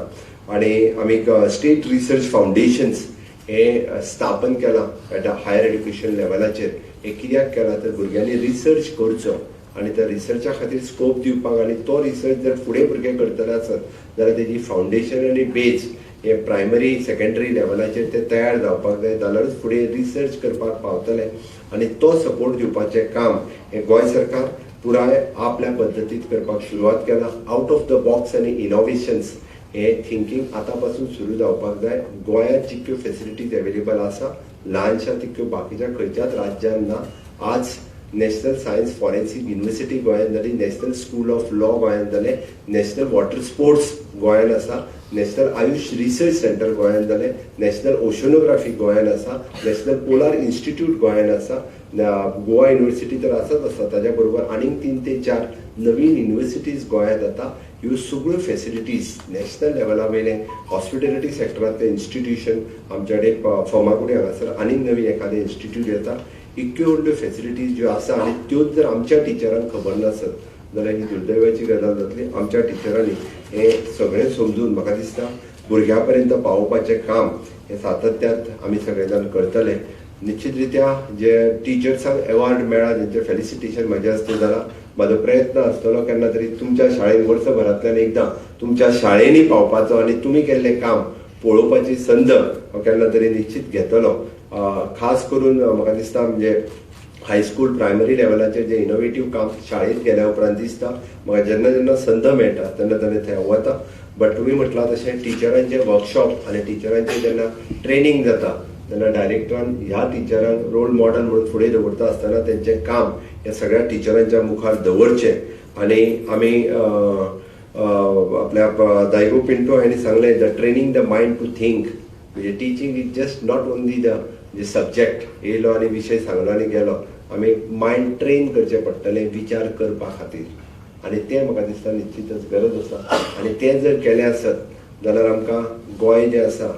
आनी आमी स्टेट रिसर्च फाउंडेशन्स हे स्थापन केलां एट हायर एज्युकेशन लेवलाचेर. हे कित्याक केलां तर भुरग्यांनी रिसर्च करचो आनी त्या रिसर्चा खातीर स्कोप दिवपाक. आनी तो रिसर्च जर फुडें भुरगे करतले आसत जाल्यार तेजी फाउंडेशन आनी बेज हे प्रायमरी सेकंडरी लेवलाचेर ते तयार जावपाक जाय. जाल्यारूच फुडें रिसर्च करपाक पावतले. आनी तो सपोर्ट दिवपाचें काम हे गोंय सरकार पुराय आपल्या पद्दतीत करपाक सुरवात केला. आउट ऑफ द बॉक्स आनी इनोव्हेशन्स हे थिंकींग आतां पासून सुरू जावपाक जाय. गोंयांत जितक्यो फेसिलिटीज अवेलेबल आसा ल्हानशा तितक्यो बाकीच्या खंयच्याच राज्यांत ना. आज नॅशनल सायन्स फॉरेन्सीक युनिव्हर्सिटी गोंयांत जाली, नॅशनल स्कूल ऑफ लॉ गोंयांत जालें, नॅशनल वॉटर स्पोर्ट्स गोंयांत आसा, नॅशनल आयुष रिसर्च सेंटर गोंयांत जालें, नॅशनल ओशनोग्राफी गोंयांत आसा, नॅशनल पोलार इन्स्टिट्यूट गोंयांत आसा, गोवा युनिव्हर्सिटी तर आसाच आसा. ताज्या बरोबर आनीक 3 ते 4 नवीन युनिव्हर्सिटीज गोंयांत येता. ह्यो सगळ्यो फेसिलिटीज नॅशनल लेवला वयले हॉस्पिटॅलिटी सेक्टरांतले इन्स्टिट्यूशन आमचे कडेन फर्मागुडी हांगासर आनीक नवीन एखादें इन्स्टिट्यूट येता. इतक्यो व्हडल्यो फेसिलिटीज ज्यो आसा आनी त्योच जर आमच्या टिचरांक खबर नासत जाल्यार ही दुर्दैवाची गजाल जातली. आमच्या टिचरांनी हे सगळें समजून म्हाका दिसता भुरग्यां पर्यंत पावोवपाचें काम हे सातत्यात आमी सगळे जाण करतले. निश्चित रित्या जे टिचर्सांक एवॉर्ड मेळ्ळा जेंचे फेलिसिटेशन म्हाजे हस्ते जालां. म्हाजो प्रयत्न आसतलो केन्ना तरी तुमच्या शाळेन वर्सभरांतल्यान एकदां तुमच्या शाळेंनी पावपाचो आनी तुमी केल्लें काम पळोवपाची संद हांव केन्ना तरी निश्चित घेतलो. खास करून म्हाका दिसता म्हणजे हायस्कूल प्रायमरी लेवलाचेर जे इनोव्हेटिव्ह काम शाळेंत गेल्या उपरांत दिसता. म्हाका जेन्ना जेन्ना संद मेळटा तेन्ना तेन्ना थंय वता. बट तुमी म्हटलां तशें टिचरांचे वर्कशॉप आनी टिचरांचें जेन्ना ट्रेनिंग जाता तेन्ना डायरेक्टरान ह्या टिचरांक रोल मॉडेल म्हणून फुडें दवरता आसतना तेंचें काम हे सगळ्या टिचरांच्या मुखार दवरचें. आनी आमी आपल्या दायगो पिंटो हांणी सांगलें the training the mind to think. म्हणजे teaching is just not only the subject येयलो आनी विशय सांगलो आनी गेलो. आमी मायंड ट्रेन करचें पडटलें विचार करपा खातीर. आनी तें म्हाका दिसता निश्चितच गरज आसा. आनी तें जर केलें आसत जाल्यार आमकां गोंय जें आसा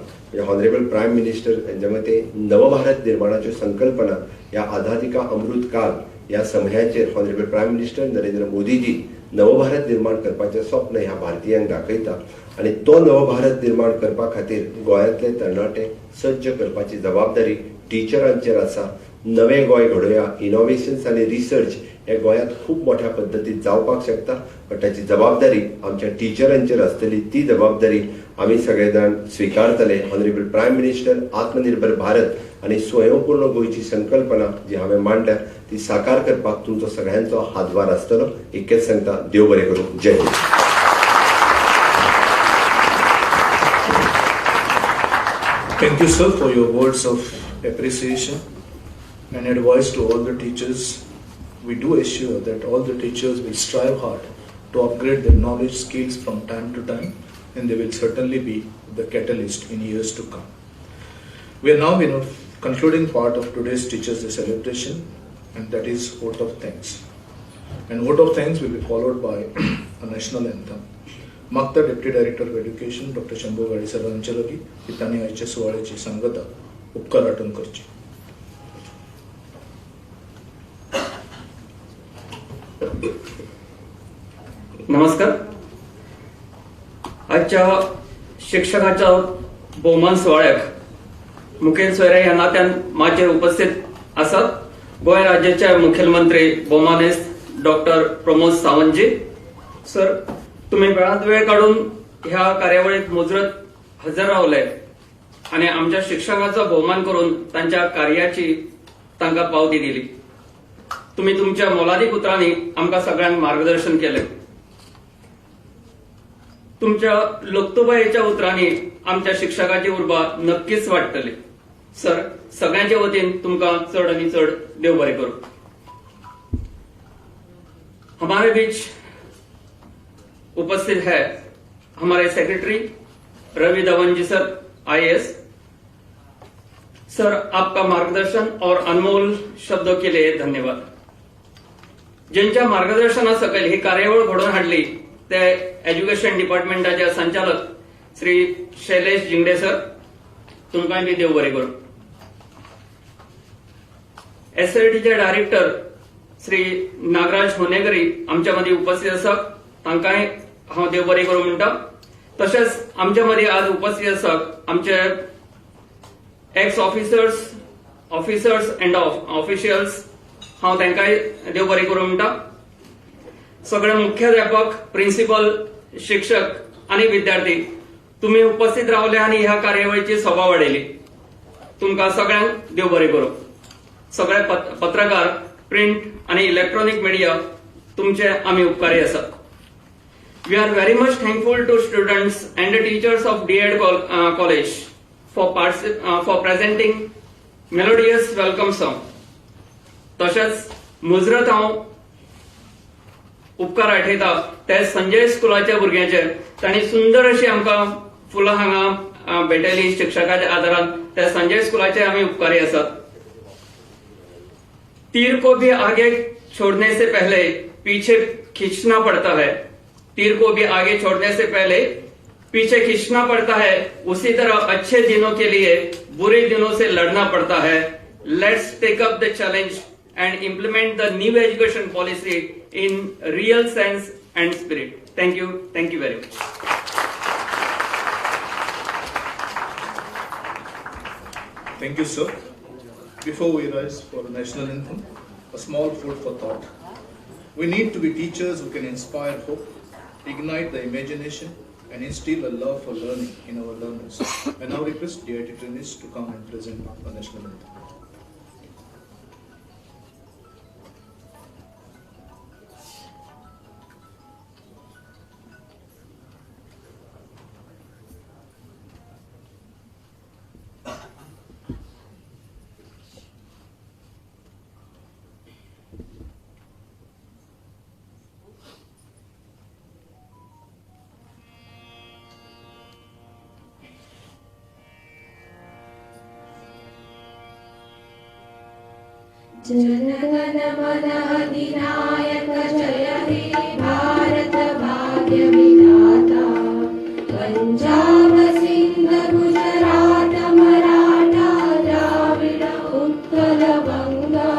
हॉनरेबल प्रायम मिनिस्टर हांच्या मते नवभारत निर्माणाच्यो संकल्पना ह्या आझादी का अमृत काल ह्या समयाचेर ऑनरेबल प्रायम मिनिस्टर नरेंद्र मोदीजी नवभारत निर्माण करपाचें स्वप्न ह्या भारतीयांक दाखयता आनी तो नवभारत निर्माण करपा खातीर गोंयांतले तरणाटे सज्ज करपाची जबाबदारी टिचरांचेर आसा. नवे गोंय घडोवया, इनोव्हेशन्स आनी रिसर्च हे गोंयांत खूब मोठ्या पद्दतीन जावपाक शकता, पण ताची जबाबदारी आमच्या टिचरांचेर आसतली. ती जबाबदारी आमी सगळे जाण स्विकारतले. ऑनरेबल प्रायम मिनिस्टर आत्मनिर्भर भारत आनी स्वयंपूर्ण गोंयची संकल्पना जी हांवें मांडल्या ती साकार करपाक तुमचो सगळ्यांचो हातभार आसतलो. इतकेंच सांगता. देव बरें करूं. जय Hind. Thank you, sir, for your words of appreciation and advice to all the teachers. We do assure that all the teachers will strive hard to upgrade their knowledge skills from time to time, and they will certainly be the catalyst in years to come. We are now in a concluding part of today's Teachers' Day celebration, and that is vote of thanks. And vote of thanks will be followed by a national anthem. मागता deputy director of education doctor Shambhu गाडी सरांचे लगी पितांनी आयच्या सुवाळ्याची सांगता उपकार वांटून करची. नमस्कार. आजच्या शिक्षकाच्या भोवमान सुवाळ्याक मुखेल सोयरे ह्या नात्यान माझे उपस्थित आसात गोंय राज्याचे मुखेलमंत्री भोवमानेस्त डॉक्टर प्रमोद सावंतजी. सर, तुम्ही वेळात वेळ काढून ह्या कार्यावळीत मुजरत हजर रावले आणि आमच्या शिक्षकाचा भोवमान करून त्यांच्या कार्याची तांकां पावती दिली. तुम्ही तुमच्या मोलादीक उतरांनी आमकां सगळ्यांक मार्गदर्शन केले. तुमच्या लोकतुबायेच्या उतरांनी आमच्या शिक्षकाची उर्बा नक्कीच वाडटली. सर, सगळ्यांच्या वतीन तुमकां चड आनी चड देव बरें करूं. हमारे बीच उपस्थित है हमारे सेक्रेटरी रवि धवन जी सर, IAS. सर, आपका मार्गदर्शन और अनमोल शब्दों के लिए धन्यवाद. ज्यांच्या मार्गदर्शनासकयल ही कार्यावळ घडोवन हाडली ते एज्युकेशन डिपार्टमेंटाचे संचालक श्री शैलेश जिंगडे सर, तुमकांय बी देव बरें करूं. SLTचे डायरेक्टर श्री नागराज होनेगरी आमच्या मदी उपस्थित आसात, तांकांय हांव देव बरें करूं म्हणटा. तशेंच आमच्या मदी आज उपस्थित आसात आमचे एक्स ऑफिसर्स अँड ऑफिशियल्स, हांव तांकांय देव बरें करूं म्हणटा. सगळे मुख्याध्यापक, प्रिन्सिपल, शिक्षक आणि विद्यार्थी, तुम्ही उपस्थित रावले आणि ह्या कार्यावळीची शोभा वाडयली. तुमकां सगळ्यांक देव बरें करूं. सगळे पत्रकार, प्रिंट आणि इलेक्ट्रॉनिक मीडिया, तुमचे आमी उपकारी आसात. We are very much thankful to students and the teachers of D.Ed College for presenting melodious welcome song. तशेंच मुजरत हांव उपकार आठयता ते संजय स्कुलाच्या भुरग्यांचे. तांणी सुंदर अशी आमकां फुलां हांगा भेटयली शिक्षकाच्या आदारान. ते संजय स्कुलाचे आमी उपकारी आसात. तीर को भी आगे छोड़ने से पहले पीछे खींचना पड़ता है. तीर को भी आगे छोड़ने से पहले पीछे खींचना पड़ता है. उसी तरह अच्छे दिनों के लिए बुरे दिनों से लड़ना पड़ता है. Let's take up the challenge and implement the new education policy in real sense and spirit. Thank you very much. Thank you, sir. Before we rise for the national anthem, a small food for thought. We need to be teachers who can inspire hope, ignite the imagination, and instill a love for learning in our learners. I now request the trainees to come and present the national anthem. जनगण मन अधिनायक जय हे भारत भाग्य विधाता. पंजाब सिंध गुजरात मराठा द्राविड उत्कल बंगा.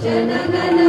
जनगण